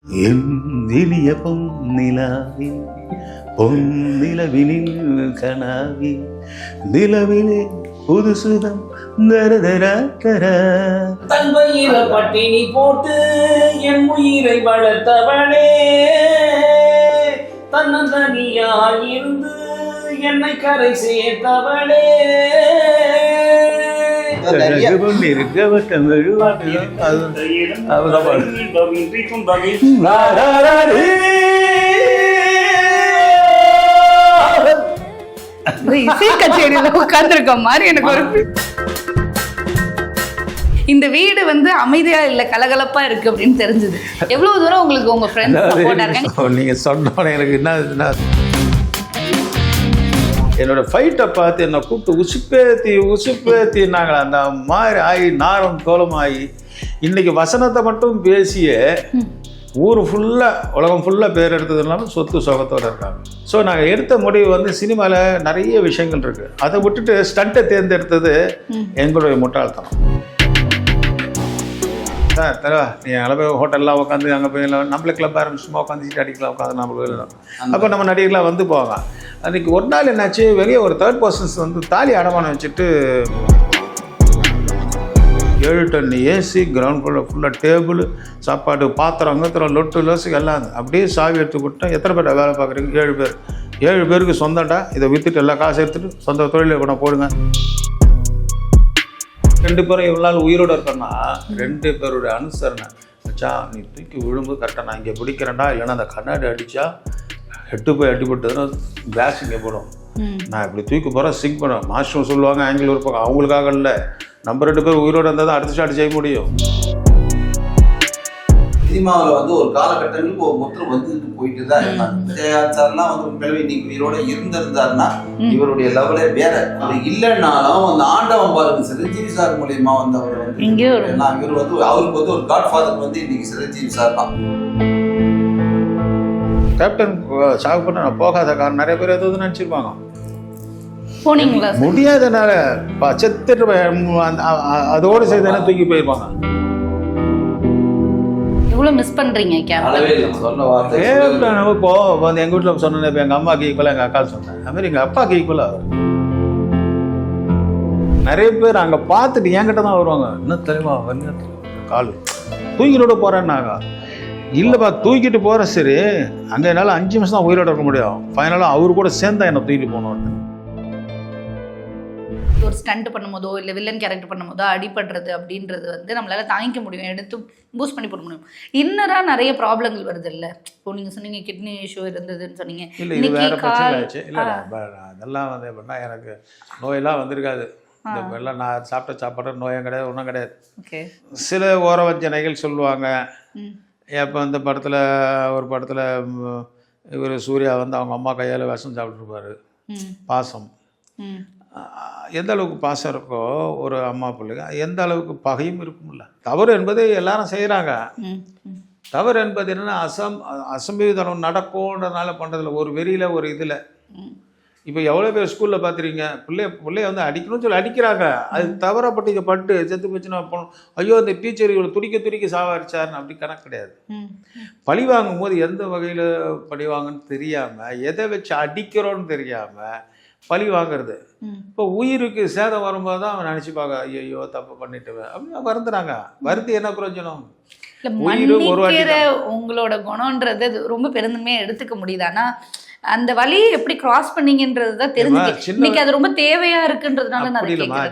என் இனிய பொன்னிலாவே பொன்னிலவினில் கனாவே நிலவிலே புது சுகம் தரதர தன்மையில பட்டினி போட்டு என் உயிரை வளர்த்தவனே, தன்னந்தனியாயிருந்து என்னை கரை சேர்த்தவனே. இசை கச்சேரியில உட்கார்ந்துருக்க மாதிரி எனக்கு ஒரு இந்த வீடு வந்து அமைதியா இல்ல கலகலப்பா இருக்கு அப்படின்னு தெரிஞ்சது. எவ்வளவு தூரம் உங்களுக்கு உங்க ஃப்ரெண்ட்ஸ் சப்போர்ட்டா இருக்காங்க? நீங்க சொன்னோட எனக்கு என்ன என்னோட ஃபைட்டை பார்த்து என்னை கூப்பிட்டு உசுப்பேத்தினாங்களே, அந்த மாதிரி ஆகி நாரம் கோலமாகி இன்னைக்கு வசனத்தை மட்டும் பேசிய ஊர் ஃபுல்லாக உலகம் ஃபுல்லாக பேர் எடுத்ததுனாலும் சொத்து சுகத்தோடு இருக்காங்க. ஸோ நாங்கள் எடுத்த முடிவு வந்து சினிமாவில் நிறைய விஷயங்கள் இருக்குது, அதை விட்டுட்டு ஸ்டண்ட்டை தேர்ந்தெடுத்தது எங்களுடைய முட்டாள்தனம். சார் தரவா நீ அங்கே போய் ஹோட்டல்லாம் உட்காந்து அங்கே போய் நம்மளுக்குலாம் பேரண்ட்ஸ் சும்மா உட்காந்து அடிக்கலாம் உட்காந்து நம்மளுக்கு அப்போ நம்ம நடிகர்களாக வந்து போவாங்க. அன்றைக்கி ஒரு நாள் என்னாச்சு, வெளியே ஒரு தேர்ட் பர்சன்ஸ் வந்து தாலி அடமானம் வச்சுட்டு 7 டன் ஏசி கிரவுண்ட் ஃபுல்லாக டேபிள் சாப்பாடு பாத்திரம் அங்கத்திரம் லொட்டு லோசுக்கு எல்லாம் அப்படியே சாவி எடுத்து கொடுத்தேன். எத்தனை பேர் வேலை பார்க்குறீங்க? 7 பேர். 7 பேருக்கு சொந்தம்டா, இதை விற்றுட்டு எல்லா காசு எடுத்துகிட்டு சொந்த தொழிலை கூட போடுங்க. 2 பேரும் இவ்வளோ நாள் உயிரோடு இருக்கேன்னா 2 பேருடைய அனுசரணை வச்சா, நீ தூக்கி விழும்பு கரெக்டாக நான் இங்கே பிடிக்கிறேன்டா, இல்லைன்னா அந்த கண்ணாடி அடித்தா ஹெட்டு போய் அடிபட்டதுன்னா கிளாஸ் இங்கே போடும், நான் இப்படி தூக்கி போகிறேன் சிங்க் பண்ணுவேன். மாஸ்டர் சொல்லுவாங்க ஆங்கிள் இருப்பாங்க, அவங்களுக்காக இல்லை, நம்ம 2 பேர் உயிரோடு இருந்தால் தான் அடுத்த ஷாட் செய்ய முடியும். சினிமாவில் வந்து ஒரு காலகட்டங்களுக்கு ஒருத்தர் வந்துட்டு போயிட்டு தான் இருந்தாங்க. விஜயகாந்த் சார்லாம் வந்து உண்மையிலே இன்னைக்கு உயிரோட இருந்திருந்தாருன்னா இவருடைய லெவலே வேற. அது இல்லைன்னாலும் அந்த ஆண்டவன் பாருங்க சிரஞ்சீவி சார் மூலியமா வந்து அவர் வந்து இவர் வந்து அவருக்கு வந்து ஒரு காட் ஃபாதர் வந்து இன்னைக்கு சிரஞ்சீவி சார் தான். கேப்டன் சாகு பண்ண நான் போகாத காரணம் நிறைய பேர் எதாவது நினச்சிருப்பாங்க, போனீங்களா முடியாதனால செத்துட்டு அதோடு செய்தானே தூக்கி போயிருப்பாங்க. எவ்வளவு மிஸ் பண்றீங்க கேப்டன்? இப்போ வந்து எங்க வீட்டில் சொன்னேன், இப்போ எங்கள் அம்மாவுக்கு ஈக்குவலாக எங்கள் அக்கா சொன்னேன், அது மாதிரி எங்கள் அப்பாவுக்கு ஈக்குவலாக நிறைய பேர் அங்கே பார்த்துட்டு என்கிட்ட தான் வருவாங்க. இன்னும் தெரியுமா கால் தூக்கிட்டு போகிறேன்னாங்க. இல்லைப்பா தூக்கிட்டு போகிற சரி, அங்கே என்னால் 5 நிமிஷம் தான் உயிரோட இருக்க முடியும், ஃபைனலாக அவரு கூட சேர்ந்தா என்னை தூக்கிட்டு போகணும். ஒரு ஸ்டண்ட் பண்ணும்போதோ இல்லை வில்லன் கேரக்டர் பண்ணும்போதோ அடிபடுறது அப்படின்றது வந்து நம்மளால தாங்கிக்க முடியும், எடுத்து பூஸ்ட் பண்ணி போட முடியும். இன்னராக நிறைய ப்ராப்ளங்கள் வருது இல்லை? இப்போ நீங்கள் சொன்னீங்க கிட்னி இஷ்யூ இருந்ததுன்னு சொன்னீங்க. இல்லை இது வேறு பிரச்சனை ஆச்சு. இல்லை அதெல்லாம் வந்து எப்படின்னா எனக்கு நோயெல்லாம் வந்திருக்காது. எல்லாம் நான் சாப்பிட்ட சாப்பாடு நோயும் கிடையாது, ஒன்றும் கிடையாது. ஓகே, சில ஓரவஞ்சனைகள் சொல்லுவாங்க. இப்போ இந்த படத்தில் ஒரு படத்தில் இவர் சூர்யா வந்து அவங்க அம்மா கையால் விஷம் சாப்பிட்ருப்பாரு. பாசம் எந்த அளவுக்கு பாசம் இருக்கோ ஒரு அம்மா பிள்ளைங்க, எந்த அளவுக்கு பகையும் இருக்கும்ல. தவறு என்பது எல்லாரும் செய்கிறாங்க. தவறு என்பது என்னென்னா அசம்பவிதனம் நடக்கும்ன்றதுனால பண்ணுறதில்ல, ஒரு வெறியில் ஒரு இதில். இப்போ எவ்வளோ பேர் ஸ்கூலில் பார்த்துறீங்க, பிள்ளைய வந்து அடிக்கணும்னு சொல்லி அடிக்கிறாங்க, அது தவறப்பட்டு இதை பட்டு செத்து போச்சுன்னா போகணும், ஐயோ அந்த டீச்சர் இவ்வளோ துடிக்க சாவடிச்சாருன்னு அப்படி கணக்கு கிடையாது. பழி வாங்கும் போது எந்த வகையில் பழி வாங்கன்னு தெரியாமல், எதை வச்சு அடிக்கிறோன்னு தெரியாமல் பழி வாங்குறது. இப்போ உயிருக்கு சேதம் வரும்போது தான் அவன் நினச்சிப்பாங்க, ஐயோ தப்பு பண்ணிட்டுவேன் அப்படின்னு வருந்துறாங்க. வருத்தி என்ன பிரயோஜனம்? உங்களோட குணம்ன்றது ரொம்ப பெருந்தன்மையா எடுத்துக்க முடியுது. ஆனா அந்த வழியை எப்படி கிராஸ் பண்ணீங்கன்றது தான் தெரிஞ்சுக்க இன்னைக்கு அது ரொம்ப தேவையா இருக்குன்றதுனால நான்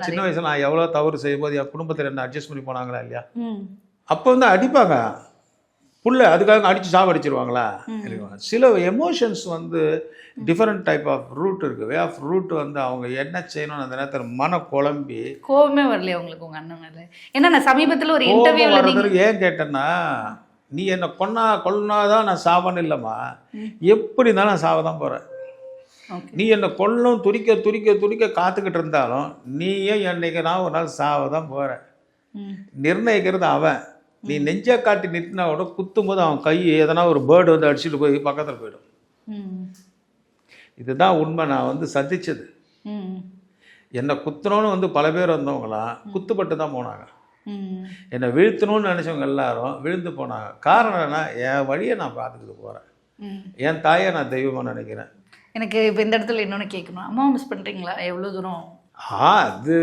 சின்ன வயசுல நான் எவ்வளோ தவறு செய்யும் போது என் குடும்பத்தில் என்ன அட்ஜஸ்ட் பண்ணி போனாங்களா இல்லையா? அப்போ வந்து அடிப்பாங்க புள்ள, அதுக்காக அடித்து சாவடிச்சிருவாங்களா? சில எமோஷன்ஸ் வந்து டிஃப்ரெண்ட் டைப் ஆஃப் ரூட் இருக்குது, வே ஆஃப் ரூட் வந்து அவங்க என்ன செய்யணும்னு அந்த நேரத்தில் மன குழம்பி கோபமே வரலையா உங்களுக்கு உங்கள் அண்ணன் மேலே? ஏன்னா நான் சமீபத்தில் ஒரு இன்டர்வியூ வர்றதுக்கு ஏன் கேட்டேன்னா, நீ என்னை கொன்னாதான் நான் சாவன்னு இல்லைம்மா, எப்படி இருந்தாலும் நான் சாவ தான் போகிறேன். நீ என்னை கொல்லும் துடிக்க காத்துக்கிட்டு இருந்தாலும் நீயே என்னைக்கு நான் ஒரு நாள் சாவ தான் போகிறேன். நிர்ணயிக்கிறது அவன். நீ நெஞ்சை காட்டி நிறுத்தினா கூட குத்தும் போது அவன் கை எதனா ஒரு பேர்டு வந்து அடிச்சுட்டு போய் பக்கத்தில் போயிடும். இதுதான் உண்மை. நான் வந்து சந்திச்சது. என்னை குத்துறோன்னு வந்து பல பேர் வந்தவங்களாம் குத்துப்பட்டு தான் போனாங்க. என்னை வீழ்த்தணும்னு நினச்சவங்க எல்லாரும் விழுந்து போனாங்க. காரணம் என்ன, என் வழியை நான் பார்த்துக்கிட்டு போகிறேன், என் தாயை நான் தெய்வமாக நினைக்கிறேன். எனக்கு இப்போ இந்த இடத்துல இன்னொன்று கேட்கணும், அம்மா மிஸ் பண்ணுறீங்களா? எவ்வளோ தூரம்? அது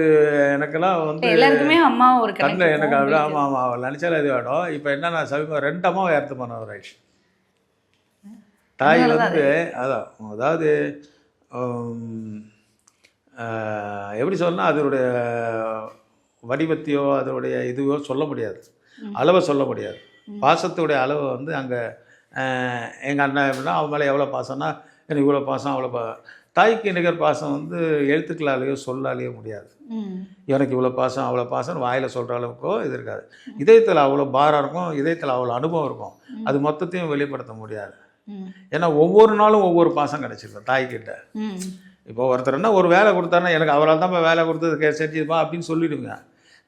எனக்கெல்லாம் வந்து எல்லாருக்குமே அம்மா ஒரு கண்ணில் எனக்கு அப்படி ஆமாம் ஆமாம் அவள் நினச்சாலும் இது வேணும். இப்போ என்ன, நான் சமீபம் 2 அம்மாவை ஏற்று பண்ணவர் ஆயிடுச்சு. தாய் வந்து அதான், அதாவது எப்படி சொன்னால் அதனுடைய வடிவத்தையோ அதனுடைய இதுவோ சொல்ல முடியாது, அளவை சொல்ல முடியாது. பாசத்துடைய அளவை வந்து அங்கே எங்கள் அண்ணன் எப்படின்னா அவன் மேலே எவ்வளோ பாசம்னா எனக்கு இவ்வளோ பாசம் அவ்வளோ தாய்க்கு நிகர் பாசம் வந்து எழுத்துக்களாலேயோ சொல்லாலேயோ முடியாது. எனக்கு இவ்வளோ பாசம் அவ்வளோ பாசம் வாயில் சொல்கிற அளவுக்கோ இது இருக்காது. இதயத்தில் அவ்வளோ பாரம் இருக்கும், இதயத்தில் அவ்வளோ அனுபவம் இருக்கும், அது மொத்தத்தையும் வெளிப்படுத்த முடியாது. ஏன்னா ஒவ்வொரு நாளும் ஒவ்வொரு பாசம் கிடச்சிருக்கும் தாய்கிட்ட. இப்போ ஒருத்தர்னா ஒரு வேலை கொடுத்தாருன்னா எனக்கு அவரால் தான் வேலை கொடுத்தது செஞ்சுப்பா அப்படின்னு சொல்லிடுங்க.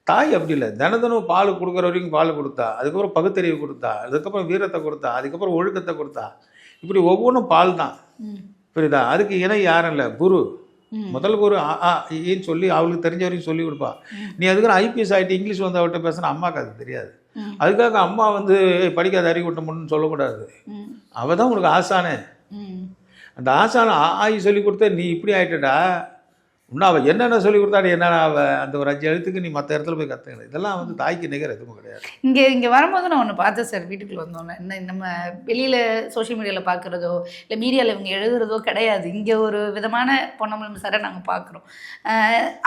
தாய் அப்படி இல்லை, தினம் பால் கொடுக்குற வரைக்கும் பால் கொடுத்தா, அதுக்கப்புறம் பகுத்தறிவு கொடுத்தா, அதுக்கப்புறம் வீரத்தை கொடுத்தா, அதுக்கப்புறம் ஒழுக்கத்தை கொடுத்தா, இப்படி ஒவ்வொன்றும் பால் தான். புரியுதா? அதுக்கு இணை யாரும் இல்லை, குரு. முதல் குரு ஏன்னு சொல்லி அவளுக்கு தெரிஞ்ச வரைக்கும் சொல்லி கொடுப்பா. நீ அதுக்கு ஐபிஎஸ் ஆகிட்டு இங்கிலீஷ் வந்து அவர்கிட்ட பேசினா அம்மாவுக்கு அது தெரியாது. அதுக்காக அம்மா வந்து படிக்காத அறிவுட்டமுன்னு சொல்லக்கூடாது. அவள் தான் உனக்கு ஆசானே. அந்த ஆசான ஆகி சொல்லி கொடுத்த நீ இப்படி ஆகிட்டடா, இன்னும் அவள் என்னென்ன சொல்லி கொடுத்தாடி என்னென்ன அவள் அந்த ஒரு 5 எழுத்துக்கு நீ மற்ற இடத்துல போய் கற்றுக்கணும். இதெல்லாம் வந்து தாய்க்கு நிகர் எதுவும் கிடையாது. இங்கே வரும்போது நான் ஒன்று பார்த்தேன் சார், வீட்டுக்குள்ளே வந்தோன்னே என்ன நம்ம வெளியில் சோஷியல் மீடியாவில் பார்க்குறதோ இல்லை மீடியாவில் இவங்க எழுதுறதோ கிடையாது. இங்கே ஒரு விதமான பொன்னம்பலம் சாரை நாங்கள் பார்க்குறோம்.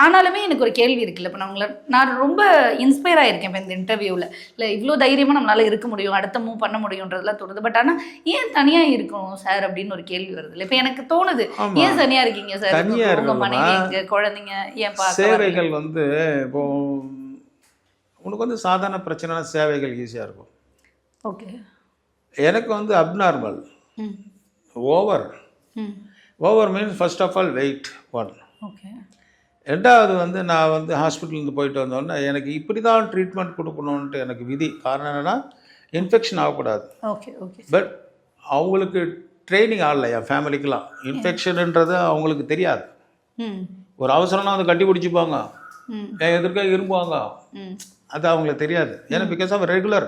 ஆனாலுமே எனக்கு ஒரு கேள்வி இருக்குல்ல, இப்போ நான் ரொம்ப இன்ஸ்பயர் ஆகிருக்கேன் இப்போ இந்த இன்டர்வியூவில். இல்லை இவ்வளோ தைரியமாக நம்மளால் இருக்க முடியும், அடுத்த மூவ் பண்ண முடியுன்றதுலாம் தோணுது. பட் ஆனால் ஏன் தனியாக இருக்கணும் சார் அப்படின்னு ஒரு கேள்வி வருது இல்லை. இப்போ எனக்கு தோணுது, ஏன் தனியாக இருக்கீங்க சார், உங்கள் மனைவி குழந்தைங்க ஏன் சேவைகள் வந்து இப்போ உனக்கு வந்து சாதாரண பிரச்சனை சேவைகள் ஈஸியாக இருக்கும். ஓகே, எனக்கு வந்து abnormal over means first of all weight 1. Okay, 2வது வந்து நான் வந்து ஹாஸ்பிட்டலுக்கு போயிட்டு வந்தோடனே எனக்கு இப்படி தான் ட்ரீட்மெண்ட் கொடுக்கணுன்ட்டு எனக்கு விதி. காரணம் என்னென்னா இன்ஃபெக்ஷன் ஆகக்கூடாது. Okay okay. பட் அவங்களுக்கு ட்ரைனிங் ஆகலை, என் ஃபேமிலிக்கெலாம் இன்ஃபெக்ஷன்ன்றது அவங்களுக்கு தெரியாது. ஒரு அவசரம்னா வந்து கட்டி பிடிச்சிப்பாங்க, எதிர்க்க இரும்புவாங்க, அது அவங்களுக்கு தெரியாது. ஏன்னா பிகாஸ் ஆஃப் ரெகுலர்.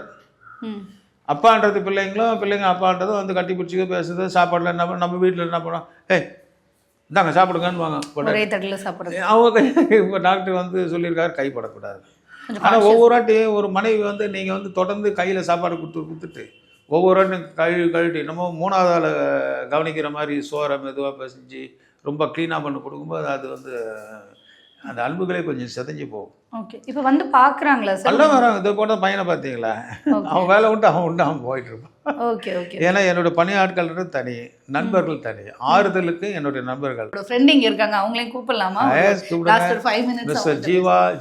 அப்பான்றது பிள்ளைங்க அப்பான்றதும் வந்து கட்டி பிடிச்சிக்க பேசுது. சாப்பாட்டில் என்ன பண்ண, நம்ம வீட்டில் என்ன பண்ணோம், இந்தாங்க சாப்பிடுங்கன்னு வாங்க. அவங்க இப்போ டாக்டர் வந்து சொல்லியிருக்காரு கைப்படக்கூடாது. ஆனால் ஒவ்வொரு வாட்டியும் ஒரு மனைவி வந்து நீங்கள் வந்து தொடர்ந்து கையில் சாப்பாடு கொடுத்துட்டு ஒவ்வொரு வாட்டியும் கழுவிட்டு நம்ம 3வது ஆள் கவனிக்கிற மாதிரி சோறை மெதுவாக பசிஞ்சு ரொம்ப க்ளீனாக பண்ணி கொடுக்கும்போது அது வந்து அந்த அன்புகளே கொஞ்சம் செதஞ்சு போகும். ஓகே, இப்போ வந்து பார்க்குறாங்களா சார்? எல்லாம் வராங்க. இதை போட்ட பையனை பார்த்தீங்களா, அவன் வேலை விட்டு அவன் போயிட்டு இருப்பான். Okay okay. ஏன்னா என்னோட பணியாட்கள் தனி, நண்பர்கள் தனி. ஆறுதலுக்கு என்னுடைய நண்பர்கள் ஃப்ரெண்ட் இங்கே இருக்காங்க, அவங்களையும் கூப்பிடலாமா? மிஸ்டர்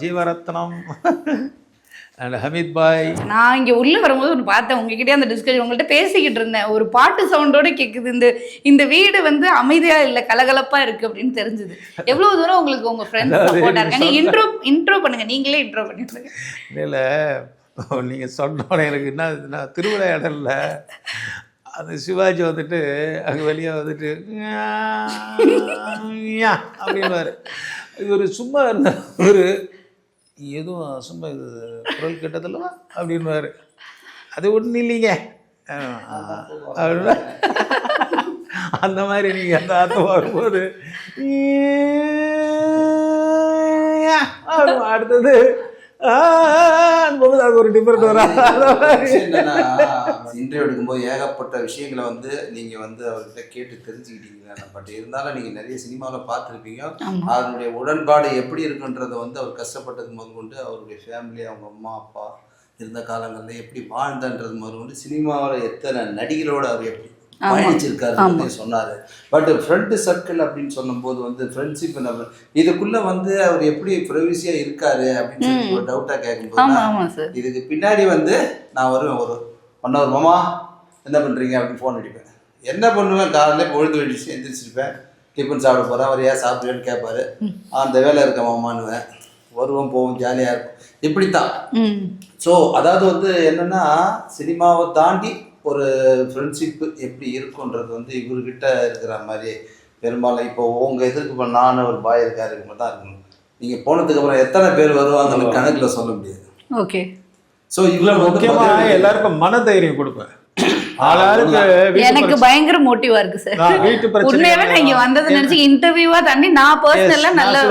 ஜீவரத்னம் அண்ட் ஹமீத் பாய். நான் இங்கே உள்ளே வரும்போது ஒன்று பார்த்தேன், உங்ககிட்டே அந்த டிஸ்கஷன் உங்கள்கிட்ட பேசிக்கிட்டு இருந்தேன். ஒரு பாட்டு சவுண்டோடு கேட்குது. இந்த வீடு வந்து அமைதியாக இல்லை, கலகலப்பாக இருக்குது அப்படின்னு தெரிஞ்சுது. எவ்வளோ தூரம் உங்களுக்கு உங்கள் ஃப்ரெண்ட்ஸ் சப்போர்ட்டாக இருக்காங்க? இன்ட்ரோ பண்ணுங்கள், நீங்களே இன்ட்ரோ பண்ணிடுங்க. இல்லை நீங்கள் சொன்னோட எனக்கு என்ன திருவிளையாடலில் அந்த சிவாஜி வந்துட்டு அங்கே வெளியே வந்துட்டு அப்படின்வாரு. இவர் சும்மா இருந்த ஒரு எதுவும் சும்மா இது குரல் கேட்டதில்லவா அப்படின்வாரு. அது ஒன்றும் இல்லைங்க அப்படின்னா அந்த மாதிரி நீங்கள் அந்த அர்த்தம் வரும்போது அடுத்தது அது ஒரு டிஃபரெண்ட் வரா. இன்டர்வியூ எடுக்கும்போது ஏகப்பட்ட விஷயங்களை வந்து நீங்கள் வந்து அவர்கிட்ட கேட்டு தெரிஞ்சுக்கிட்டீங்க. பட் இருந்தாலும் நீங்கள் நிறைய சினிமாவில் பார்த்துருப்பீங்க. அதனுடைய உடன்பாடு எப்படி இருக்குன்றதை வந்து அவர் கஷ்டப்பட்டது முதற்கொண்டு அவருடைய ஃபேமிலி, அவங்க அம்மா அப்பா இருந்த காலங்களில் எப்படி வாழ்ந்தன்றது முதற்கொண்டு சினிமாவில் எத்தனை நடிகரோடு அவர் எப்படி பயணிச்சிருக்காரு சொன்னார். பட் ஃப்ரெண்டு சர்க்கிள் அப்படின்னு சொல்லும்போது வந்து ஃப்ரெண்ட்ஷிப் நம்ம இதுக்குள்ளே வந்து அவர் எப்படி ப்ரைவசியாக இருக்காரு அப்படின்னு சொல்லி ஒரு டவுட்டாக கேட்கும்போது இதுக்கு பின்னாடி வந்து நான் வருவேன். ஒரு 1 hour மாமா என்ன பண்ணுறீங்க அப்படின்னு ஃபோன் அடிப்பேன். என்ன பண்ணுவேன், காலையில் பொழுது வெடிச்சு எந்திரிச்சிருப்பேன். டிஃபன் சாப்பிட போகிறேன், அவர் ஏன் சாப்பிடுவேன்னு கேட்பாரு. அந்த வேலை இருக்க மாமான்னுவேன். வருவோம் போவோம், ஜாலியாக இருக்கும். இப்படித்தான். ஸோ அதாவது வந்து என்னென்னா சினிமாவை தாண்டி ஒரு ஃப்ரெண்ட்ஷிப்பு எப்படி இருக்குன்றது வந்து இவர்கிட்ட இருக்கிற மாதிரி பெரும்பாலும் இப்போ உங்கள் எதிர்க்கு நான் ஒரு பாய் இருக்காரு தான் இருக்கணும். நீங்கள் போனதுக்கப்புறம் எத்தனை பேர் வருவாங்கன்னு கணக்கில் சொல்ல முடியாது. ஓகே. ஸோ இவ்வளோ முக்கியமா எல்லாருக்கும் மன தைரியம் கொடுப்பேன். ஆளாளுக்கு எனக்கு பயங்கர மோட்டிவா இருக்கு சார். வீட்டு பிரச்சனை உண்மையாவே நான் இங்க வந்தது நினைச்சு இன்டர்வியூவா தாண்டி நான் பர்சனலா நல்ல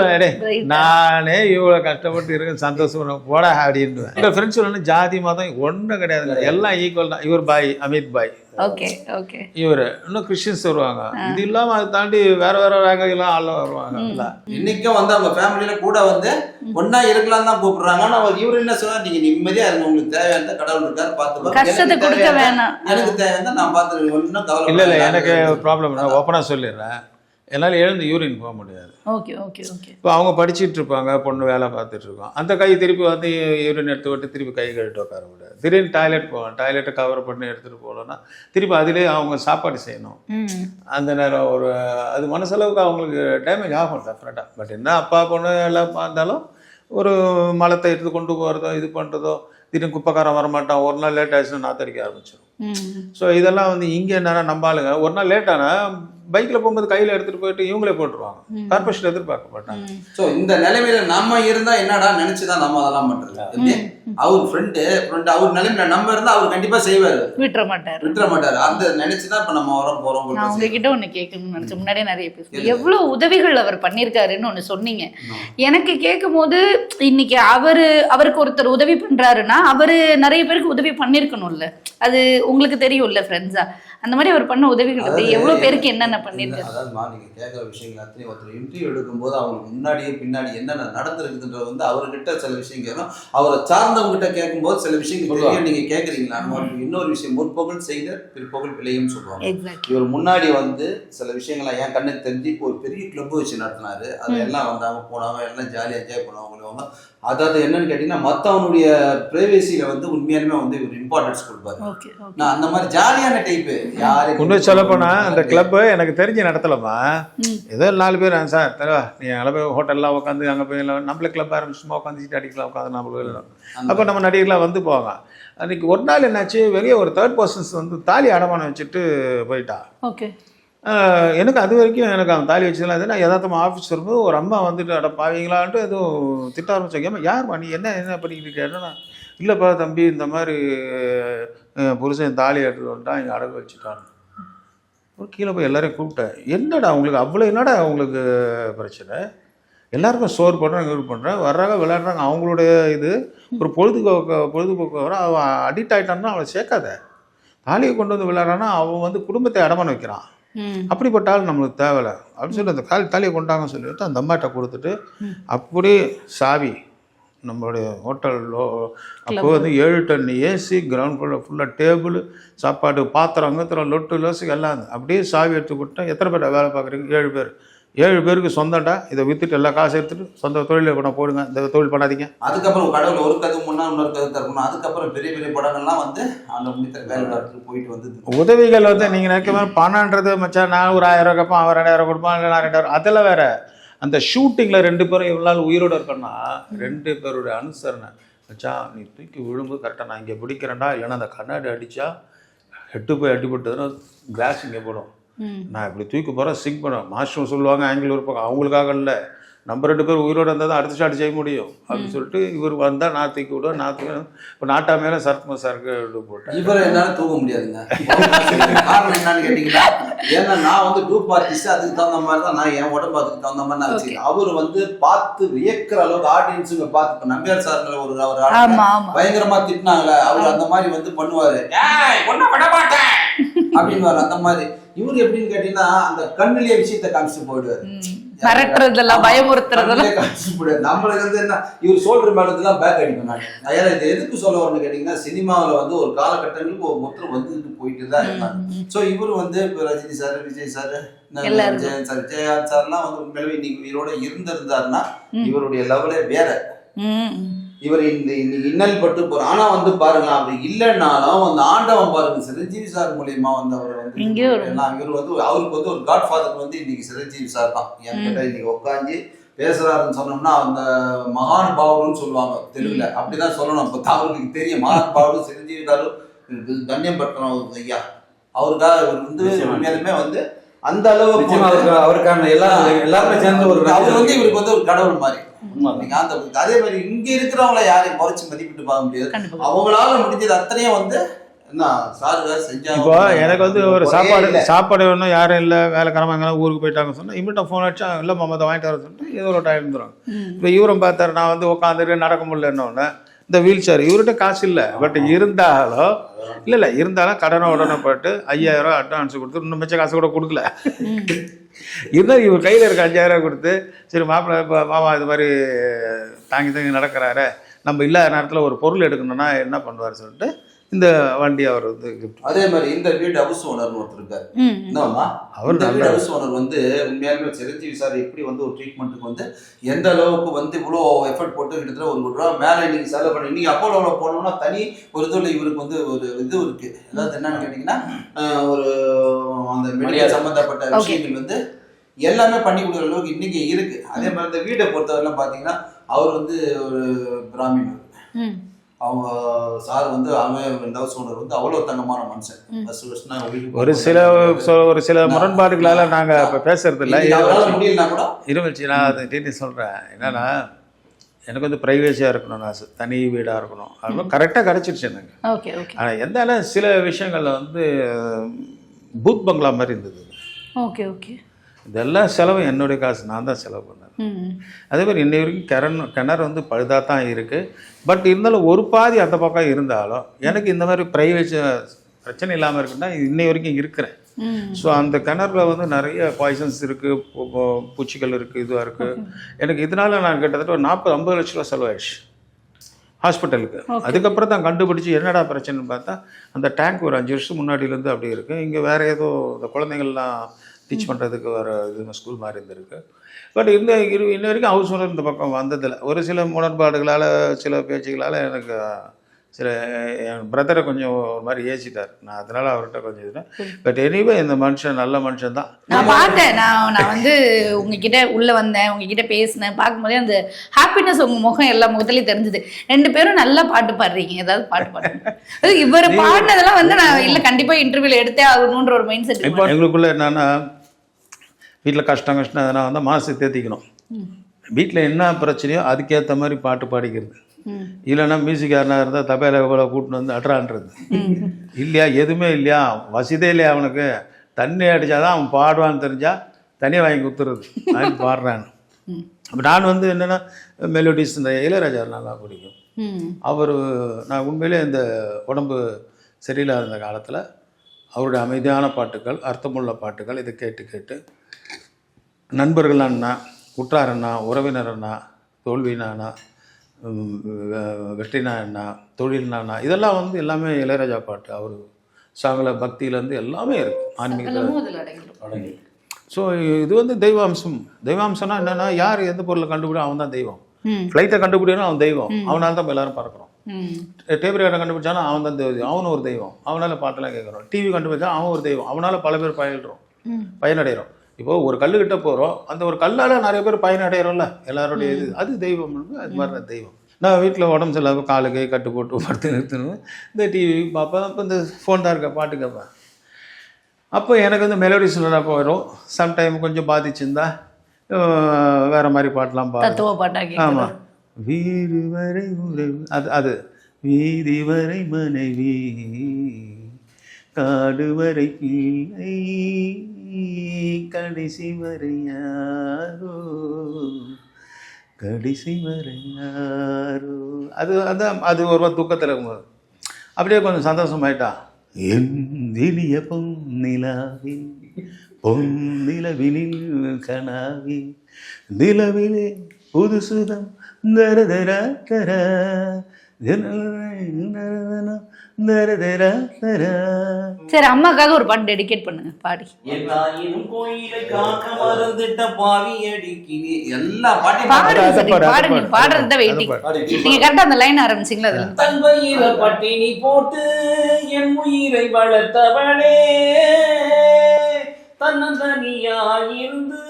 நானே இவ்வளவு கஷ்டப்பட்டு இருக்கு சந்தோஷம் போட அப்படின்னு. எங்க ஃப்ரெண்ட்ஸ் ஒன்று ஜாதி மதம் ஒன்றும் கிடையாது, எல்லாம் ஈக்குவல் தான். இவர் பாய் அமித் பாய், ஓகே ஓகே, இவர் இன்னும் கிறிஸ்டியன்ஸ் வருவாங்க. இது இல்லாம அதை தாண்டி வேற வேற ரகங்கள்லாம் ஆள் வருவாங்க. இன்னைக்கும் வந்து அவங்க ஃபேமிலியில கூட வந்து ஒன்னா இருக்கலாம் தான் கூப்பிடுறாங்க. ஆனா இவரு என்ன சொன்னா, நீங்க நிம்மதியா இருங்க, உங்களுக்கு தேவையான கடவுள் இருக்காரு பாத்துருவாங்க, கஷ்டத்தை கொடுக்க வேணாம், எனக்கு தேவையான நான் பாத்துருவேன், ஒன்னும் கவலை இல்ல. எனக்கு ப்ராப்ளம் நான் ஓப்பனா சொல்லிடுறேன், என்னால் எழுந்து யூரின் போக முடியாது. Okay okay okay. இப்போ அவங்க படிச்சுட்டு இருப்பாங்க, பொண்ணு வேலை பார்த்துட்டு இருக்கோம், அந்த கை திருப்பி வந்து யூரின் எடுத்து விட்டு திருப்பி கை கழுவிட்டு உட்கார முடியாது. திடீர்னு டாய்லெட் போகலாம், டாய்லெட்டை கவர் பண்ணி எடுத்துகிட்டு போகலன்னா திருப்பி அதிலே அவங்க சாப்பாடு செய்யணும். அந்த நேரம் ஒரு அது மனசளவுக்கு அவங்களுக்கு டேமேஜ் ஆகும் டெஃபினட்டாக. பட் என்ன அப்பா பொண்ணு எல்லாம் இருந்தாலும் ஒரு மலத்தை எடுத்து கொண்டு போகிறதோ இது பண்ணுறதோ, திடீர்னு குப்பைக்காரன் வரமாட்டான், ஒரு நாள் லேட் ஆயிடுச்சுன்னா நாத்தடிக்க ஆரம்பிச்சிடும். ஸோ இதெல்லாம் வந்து இங்கே என்னன்னா நம்பாளுங்க ஒரு நாள் லேட்டானா பைக்கில் போகும்போது கையில் எடுத்துகிட்டு போயிட்டு இவங்களே போட்டுருவாங்க, கார்பரேஷன் எதிர்பார்க்க மாட்டாங்க. ஸோ இந்த நிலைமையில நம்ம இருந்தா என்னடா நினைச்சுதான் நம்ம அதெல்லாம் பண்றது. அவர் ஃப்ரெண்டு அவர் நிலைமையில நம்ம இருந்தா அவர் கண்டிப்பா செய்வாரு, விட்டுற மாட்டாரு. அந்த நினைச்சுதான் இப்ப நம்ம வர போறோம். நான் உங்ககிட்ட ஒண்ணு கேட்கணும்னு நினைச்சேன், முன்னாடியே நிறைய பேசுறேன், எவ்வளவு உதவிகள் அவர் பண்ணியிருக்காருன்னு ஒண்ணு சொன்னீங்க. எனக்கு கேட்கும் போது இன்னைக்கு அவருக்கு ஒருத்தர் உதவி பண்றாருன்னா அவரு நிறைய பேருக்கு உதவி பண்ணிருக்கணும்ல, அது உங்களுக்கு தெரியும்ல ஃப்ரெண்ட்ஸா, அந்த மாதிரி அவர் பண்ண உதவிகள் எவ்வளவு பேருக்கு என்னென்ன பண்ணிருக்காரு. அதாவதுமா நீங்க கேட்குற விஷயங்கள் அத்தனை ஒருத்தர் இன்டர்வியூ எடுக்கும்போது அவங்களுக்கு முன்னாடியே பின்னாடி என்னென்ன நடந்திருக்குன்றது வந்து அவர்கிட்ட சில விஷயம் கேட்கணும், அவரை சார்ந்தவங்க கிட்ட கேட்கும்போது சில விஷயங்கள் தெரியும். நீங்க கேட்குறீங்களா? இன்னொரு விஷயம், முற்பகல் செய்த பிற்பகல் பிள்ளையும் சொல்லுவாங்க. இவர் முன்னாடி வந்து சில விஷயங்கள்லாம் என் கண்ணுக்கு தெரிஞ்சு ஒரு பெரிய கிளப் வச்சு நடத்தினாரு. அதெல்லாம் வந்தாங்க போனாங்க, எல்லாம் ஜாலியாக என்ஜாய் பண்ணுவாங்க. அதாவது என்னன்னு கேட்டீங்கன்னா மற்றவனுடைய பிரைவேசியில வந்து உண்மையாலுமே வந்து ஒரு இம்பார்ட்டன்ஸ் கொடுப்பாரு. நான் அந்த மாதிரி ஜாலியான டைப்பு. யாரு கொண்டு சொல்ல போனா அந்த கிளப் எனக்கு தெரிஞ்ச நடத்தலமா, ஏதோ 4 பேர் சார் தரவா நீ அங்கே போய் ஹோட்டல்லாம் உட்காந்து அங்கே போய் நம்மளே கிளப் ஆரம்பிச்சுமா உட்காந்து அடிக்கலாம் உட்காந்து நம்மளுக்கு. அப்போ நம்ம நடிகர்லாம் வந்து போவாங்க. அன்றைக்கி ஒரு நாள் என்னாச்சு, வெளியே ஒரு 3rd பர்சன்ஸ் வந்து தாலி அடமானம் வச்சுட்டு போயிட்டா. ஓகே. எனக்கு அது வரைக்கும் எனக்கு அவன் தாலி வச்சதுலாம் எதுனா யதார்த்தமாக ஆஃபீஸ் வரும்போது ஒரு அம்மா வந்துட்டு அட பாவீங்களான்ட்டு எதுவும் திட்ட ஆரம்பிச்சாங்க. யார்மா நீ என்ன பண்ணிக்கிட்டு இருக்கேன்னா, இல்லைப்பா தம்பி இந்த மாதிரி புருஷன் தாலி எடுத்துட்டு வந்துட்டான், இங்கே அடகு வச்சுட்டான். ஒரு கீழே போய் எல்லாரையும் கூப்பிட்டேன், என்னடா உங்களுக்கு அவ்வளோ என்னடா உங்களுக்கு பிரச்சனை, எல்லாருக்கும் சோறு பண்ணுறேன் இது பண்ணுறேன் வர்றாங்க விளையாடுறாங்க, அவங்களுடைய இது ஒரு பொழுதுபோக்கு வர அவன் அடிக்ட் ஆகிட்டான்னா அவளை சேர்க்காத, தாலியை கொண்டு வந்து விளையாடுறான்னா அவன் வந்து குடும்பத்தை அடமானம் வைக்கிறான், அப்படிப்பட்ட ஆள் நம்மளுக்கு தேவையில்லை அப்படின்னு சொல்லி அந்த தாலியை கொண்டாங்கன்னு சொல்லிட்டு அந்த அம்மாட்ட கொடுத்துட்டு அப்படியே சாவி நம்மளுடைய ஹோட்டலில் அப்போ வந்து 7 டன் ஏசி, கிரவுண்ட் ஃப்ளோரில் ஃபுல்லாக டேபிள் சாப்பாடு பாத்திரம் அங்கத்திரம் லொட்டு லோசு எல்லாம் அப்படியே சாவி எடுத்து கொடுத்தேன். எத்தனை பேர் வேலை பார்க்குறீங்க? 7 பேர். 7 பேருக்கு சொந்தம்டா, இதை விற்றுட்டு எல்லா காசு எடுத்துட்டு சொந்த தொழிலை பண்ண போடுங்க, இந்த தொழில் பண்ணாதீங்க. அதுக்கப்புறம் கடவுள் ஒரு கதை முன்னா இன்னொரு கதை தரணும். அதுக்கப்புறம் பெரிய பெரிய படங்கள்லாம் வந்து அந்த முடித்த வேலை பார்த்துட்டு போயிட்டு வந்து உதவிகள் வந்து நீங்கள் நினைக்க மாதிரி பணன்றது மச்சான் நான் ஒரு 1000 கேட்பான், அவன் 2000 கொடுப்பான், இல்லை நான் 2000, அதெல்லாம் வேற. அந்த ஷூட்டிங்கில் 2 பேரும் இவ்வளோ நாள் உயிரோடு இருக்கணும்னா 2 பேருடைய அனுசரணை மச்சான் நீ தூக்கி விழும்போது கரெக்டாக நான் இங்கே பிடிக்கிறேன்டா, இல்லைன்னா அந்த கண்ணாடி அடித்தா ஹெட்டு போய் அடிபட்டதுன்னா கிளாஸ் இங்கே போடும், நான் இப்படி தூக்கி போகிறேன் சிங் பண்ணுவேன், மாஸ்டர் சொல்லுவாங்க ஆங்கிள் இருப்பாங்க, அவங்களுக்காக இல்லை நம்ம 2 பேர் உயிரோடு இருந்தால் தான் அடுத்த ஷாட் செய்ய முடியும் அப்படின்னு சொல்லிட்டு இவர் வந்தால் நான் தூக்கி விடுவேன், நான் தூக்கி இப்போ நாட்டா மேலே சர்க்கு சருக்கு போட்டேன். இவரை என்னால் தூக்க முடியாதுங்க. காரணம் என்னன்னு கேட்டிங்கன்னா, ஏன்னா நான் வந்து டூப் ஆர்டிஸ்ட், அதுக்கு தகுந்த மாதிரி தான் நான் என் உடம்பு அதுக்கு தகுந்த மாதிரி நான் வச்சுக்கேன். அவர் வந்து பார்த்து வியக்கிற அளவுக்கு ஆடியன்ஸுங்க பார்த்து, இப்போ நம்பியார் சார் ஒரு பயங்கரமா திட்டினாங்களே, அவர் அந்த மாதிரி வந்து பண்ணுவாரு அப்படின்னு அந்த மாதிரி. இவரு எப்படின்னு கேட்டீங்கன்னா அந்த கண்ணிலேயே விஷயத்தை காமிச்சு போயிடுவாரு, மிரட்டுறதெல்லாம் பயமுறுத்துறதெல்லாம் காமிச்சு போயிடுவாரு. நம்மளுக்கு வந்து என்ன இவர் சொல்ற மேலதெல்லாம் பேக் அடிக்கும். நான் இது எதுக்கு சொல்ல வரணும்னு கேட்டீங்கன்னா, சினிமாவில் வந்து ஒரு காலகட்டங்களுக்கு ஒருத்தர் வந்துட்டு போயிட்டு தான் இருக்காங்க. ஸோ இவர் வந்து இப்போ Rajini sir, Vijay sir, Jayan sir, Jayakanth சார்லாம் வந்து உண்மையிலே இன்னைக்கு இவரோட இருந்திருந்தாருன்னா இவருடைய லெவலே வேற. இவர் இந்த இன்னல் பட்டு போற, ஆனா வந்து பாருங்க அப்படி இல்லைன்னாலும் அந்த ஆண்டவன் பாருங்க சிரஞ்சீவி சார் மூலியமா வந்து அவர் வந்து இவர் வந்து அவருக்கு வந்து ஒரு காட் ஃபாதர் வந்து இன்னைக்கு சிரஞ்சீவி சார் தான். என்கிட்ட இன்னைக்கு உட்காந்து பேசுறாருன்னு சொன்னோம்னா அந்த மகான் பாவருன்னு சொல்லுவாங்க தெலுங்குல, அப்படிதான் சொல்லணும். இப்போ அவருக்கு தெரியும் மகான் பாவரு சிரஞ்சீவி சாரும் தன்யம் பட்டணும் ஐயா, அவருக்காக வந்து உண்மையாலுமே வந்து அந்த அளவுக்கு அவருக்கான எல்லாருமே சேர்ந்து ஒரு அவர் வந்து இவருக்கு வந்து ஒரு கடவுள் மாதிரி. நீங்க அந்த அதே மாதிரி இங்க இருக்கிறவங்கள யாரையும் குறைச்சு மதிப்பிட்டு பார்க்க முடியாது. கண்டிப்பா. அவங்களால முடிஞ்சது அத்தனையும் வந்து என்ன சாரு செஞ்சாங்க. இப்போ எனக்கு வந்து ஒரு சாப்பாடு வேணும், யாரும் இல்லை, வேலைக்காரமாக ஊருக்கு போயிட்டாங்க சொன்னால் இம்மிட்ட ஃபோன் அடிச்சா இல்லை மாமா அதை வாங்கிட்டு வர சொல்லிட்டு ஏதோ ஒரு டைம் இருந்துடும். இப்போ இவரும் பார்த்தாரு, நான் வந்து உட்காந்துட்டு நடக்க முடியலன்னொன்னே இந்த வீல் சேர் இவர்கிட்ட காசு இல்லை, பட் இருந்தாலும் இருந்தாலும் கடனை உடனே போட்டு 5000 அட்வான்ஸ் கொடுத்து இன்னும் மிச்ச காசு கூட கொடுக்கல. இருந்தாலும் இவர் கையில் இருக்க 5000 கொடுத்து சரி மாப்பிள்ளை இப்போ மாமா இது மாதிரி தாங்கி நடக்கிறாரு, நம்ம இல்லாத நேரத்தில் ஒரு பொருள் எடுக்கணும்னா என்ன பண்ணுவார் சொல்லிட்டு இந்த வண்டி அவர் வந்து கிஃப்ட். அதே மாதிரி இந்த வீடு ஹவுஸ் ஓனர் ஒருத்தர் இருக்காரு. என்னம்மா அவர் வீடு ஹவுஸ் ஓனர் வந்து உண்மையாலுமே சிரஞ்சீவி சார் எப்படி வந்து ஒரு ட்ரீட்மெண்ட்டுக்கு வந்து எந்த அளவுக்கு வந்து இவ்வளோ எஃபர்ட் போட்டு கிட்டத்தட்ட 1 கோடி ரூபா மேலே இன்னைக்கு செலவு பண்ணி இன்னைக்கு அப்போலோவில் போனோம்னா தனி ஒரு இதில் இவருக்கு வந்து ஒரு இது இருக்கு. அதாவது என்னன்னு கேட்டிங்கன்னா ஒரு அந்த மெடிக்கல் சம்மந்தப்பட்ட விஷயங்கள் வந்து எல்லாமே பண்ணி கொடுக்குற அளவுக்கு இன்னைக்கு இருக்கு. அதே மாதிரி இந்த வீட்டை பொறுத்தவரைலாம் பார்த்தீங்கன்னா அவர் வந்து ஒரு பிராமின். அவங்க சார் வந்து அவங்க ஹவுஸ் ஓனர் வந்து அவ்வளோ தங்கமான மனுஷன். ஒரு சில முரண்பாடுகளால் நாங்கள் இப்போ பேசுறது இல்லை. முடியலனா கூட இருந்துச்சு. நான் அதை டீட்டெயில் சொல்கிறேன். என்னன்னா எனக்கு வந்து ப்ரைவேசியாக இருக்கணும், ஆசை, தனி வீடாக இருக்கணும். அதெல்லாம் கரெக்டாக கிடச்சிருச்சு எனக்கு. Okay okay. ஆனால் எந்தாலும் சில விஷயங்களில் வந்து பூத் பங்களா மாதிரி இருந்தது. Okay okay. இதெல்லாம் செலவு என்னுடைய காசு, நான் தான் செலவு பண்ணேன். அதே மாதிரி இன்னை வரைக்கும் கிணறு வந்து பழுதாக தான் இருக்குது. பட் இருந்தாலும் ஒரு பாதி அந்த பக்கம் இருந்தாலும் எனக்கு இந்த மாதிரி ப்ரைவேசி பிரச்சனை இல்லாமல் இருக்குன்னா இன்னை வரைக்கும் இருக்கிறேன். ஸோ அந்த கிணறுல வந்து நிறைய பாய்சன்ஸ் இருக்குது, பூச்சிகள் இருக்குது, இதுவாக இருக்குது. எனக்கு இதனால நான் கிட்டத்தட்ட ஒரு 40-50 லட்ச ரூபா செலவாயிடுச்சு ஹாஸ்பிட்டலுக்கு. அதுக்கப்புறம் தான் கண்டுபிடிச்சி என்னடா பிரச்சனைன்னு பார்த்தா அந்த டேங்க் ஒரு 5 வருஷம் முன்னாடியிலேருந்து அப்படி இருக்குது. இங்கே வேறு ஏதோ இந்த குழந்தைங்கள்லாம் டீச் பண்ணுறதுக்கு வர இது ஸ்கூல் மாதிரி இருந்திருக்கு. பட் இன்ன வரைக்கும் ஹவுஸ் ஓனர் இந்த பக்கம் வந்ததில்லை. ஒரு சில முரண்பாடுகளால் சில பேச்சுகளால் எனக்கு சில என் பிரதரை கொஞ்சம் ஒரு மாதிரி ஏசிட்டார். நான் அதனால் அவர்கிட்ட கொஞ்சம் இதுதான். பட் எனிவே இந்த மனுஷன் நல்ல மனுஷன் தான். நான் பார்த்தேன். நான் வந்து உங்ககிட்ட உள்ளே வந்தேன், உங்ககிட்ட பேசினேன். பார்க்கும்போதே அந்த ஹாப்பினஸ் உங்கள் முகம் எல்லா முகத்துலேயும் தெரிஞ்சுது. 2 பேரும் நல்லா பாட்டு பாடுறீங்க. ஏதாவது பாட்டு பாடுங்க. அது இவர் பாடினதெல்லாம் வந்து நான் இல்லை கண்டிப்பாக இன்டர்வியூவில் எடுத்தே ஆகணுன்ற ஒரு மைண்ட் செட். இப்போ எங்களுக்குள்ளே என்னன்னா வீட்டில் கஷ்டம் எதனா வந்தால் மாதத்தை தேத்திக்கணும். வீட்டில் என்ன பிரச்சனையோ அதுக்கேற்ற மாதிரி பாட்டு பாடிக்கிறது. இல்லைன்னா மியூசிக்காரனாக இருந்தால் தபையில கூட கூட்டின்னு வந்து அட்ரான்றது இல்லையா, எதுவுமே இல்லையா, வசதியே இல்லையா, அவனுக்கு தண்ணி அடித்தாதான் அவன் பாடுவான்னு தெரிஞ்சால் தனியாக வாங்கி கொடுத்துறது, வாங்கி பாடுறான்னு. அப்போ நான் வந்து என்னென்னா மெலோடிஸ் இந்த இளையராஜா நல்லா பிடிக்கும். அவர் நான் உண்மையிலே இந்த உடம்பு சரியில்லாத இருந்த காலத்தில் அவருடைய அமைதியான பாட்டுகள், அர்த்தமுள்ள பாட்டுகள் இதை கேட்டு கேட்டு நண்பர்கள் அண்ணா, உற்றார் அண்ணா, உறவினர் அண்ணா, தோல்வினா, வெற்றினா அண்ணா, தொழில்னா இதெல்லாம் வந்து எல்லாமே இளையராஜா பாட்டு. அவர் சாங்கில் பக்தியிலேருந்து எல்லாமே இருக்குது, ஆன்மீகத்தில். ஸோ இது வந்து தெய்வாம்சம்னா என்னென்னா யார் எந்த பொருளை கண்டுபிடிக்கும் அவன் தான் தெய்வம். ஃப்ளைட்டை கண்டுபிடிக்கணும் அவன் தெய்வம், அவனால் தான் எல்லாரும் பறக்கிறோம். டேப் ரெக்கார்டை கண்டுபிடிச்சானா அவன் தான் தெய்வம், அவனும் ஒரு தெய்வம், அவனால் பாட்டெல்லாம் கேட்குறோம். டிவி கண்டுபிடிச்சா அவன் ஒரு தெய்வம், அவனால் பல பேர் பயனடைகிறோம். இப்போது ஒரு கல்லுக்கிட்ட போகிறோம், அந்த ஒரு கல்லால் நிறைய பேர் பயனடைகிறோம்ல, எல்லாருடைய இது அது தெய்வம். அது மாதிரி தான் தெய்வம். நான் வீட்டில் உடம்பு சரியில்லாமல் காலு கை கட்டு போட்டு படுத்து நிறுத்தணும், இந்த டிவி பார்ப்பேன். அப்போ இந்த ஃபோன் தான் இருக்க பாட்டு கேட்பேன். அப்போ எனக்கு வந்து மெலோடிஸ் நல்லா போயிடும். சம்டைம் கொஞ்சம் பாதிச்சிருந்தா வேறு மாதிரி பாட்டெலாம் பாடுவேன். ஆமாம், வீடு வரை உறவு, அது வீதி வரை மனைவி, காடு வரை பிள்ளை, கடைசி வரை யாரோ, கடைசி வரை யாரோ. அது ஒரு துக்கத்தில் இருக்கும்போது அப்படியே கொஞ்சம் சந்தோஷமாயிட்டா. என் இனிய பொன்னிலாவே, பொன்னிலவினில் கனாவே, நிலவிலே புது சுகம் தரதரா தர, சரி, அம்மாக்காக ஒரு பாட்டு டெடிகேட் பண்ணுங்க, பாடி. கோயிலை காக்க மறந்துட்ட பாவி அடிக்கினே எல்லா பாட்டையும் பாடுங்க. பாடுறத வெயிட்டிங். நீங்க கரெக்டா அந்த லைன் ஆரம்பிச்சீங்களா? அதுல தன் வயிற பட்டினி போட்டு என் உயிரை வளர்த்தவளே, தன்னந்தனியாயிருந்து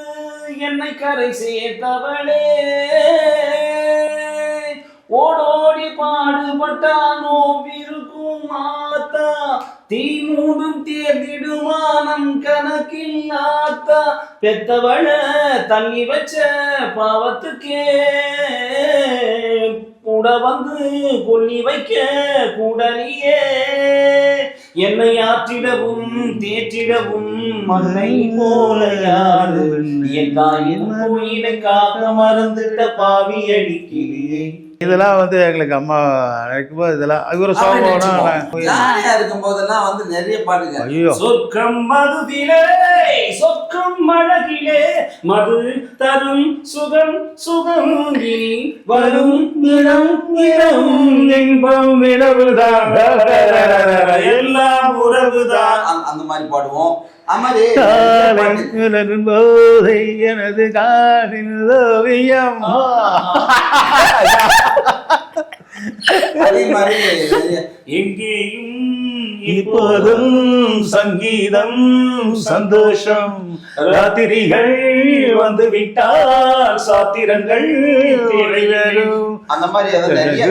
என்னை கரை சேர்த்தவளே, ஓடோடி பாடுபட்டானோ விருக்கும் ஆத்தா தீ மூடும் தேர்ந்திடுமானம் கணக்கில் ஆத்தா பெத்தவள தள்ளி வச்ச பாவத்துக்கே கூட வந்து கொல்லி வைக்க கூடலியே என்னை ஆற்றிடவும் தேற்றிடவும் மண்ணை போல யாரு என் தாயின் கோயிலை காக்க மறந்துட்ட பாவி அடிக்கிறே. இதெல்லாம் வந்து எங்களுக்கு அம்மா நினைக்கும்போது இதெல்லாம் இவர சோகம் ஜாலியா இருக்கும் போதெல்லாம் வந்து நிறைய பாட்டுங்க. ஐயோ சொர்க்கம் மதுவிலே சொர்க்கம் அழகிலே மது தரும் சுகம் சுகம் இனி வரும் நிறம் நிறம் இன்பம் வினவுதான் எல்லாம் உறவுதான். அந்த மாதிரி பாடுவோம். அது மாதிரி போதை எனது காலின் ஓவியம். அதே மாதிரி எங்கேயும் இப்போதும் சங்கீதம் சந்தோஷம் ராத்திரிகள் வந்து விட்டால் சாத்திரங்கள் நிறைவேறும். அந்த மாதிரி அது நிறைய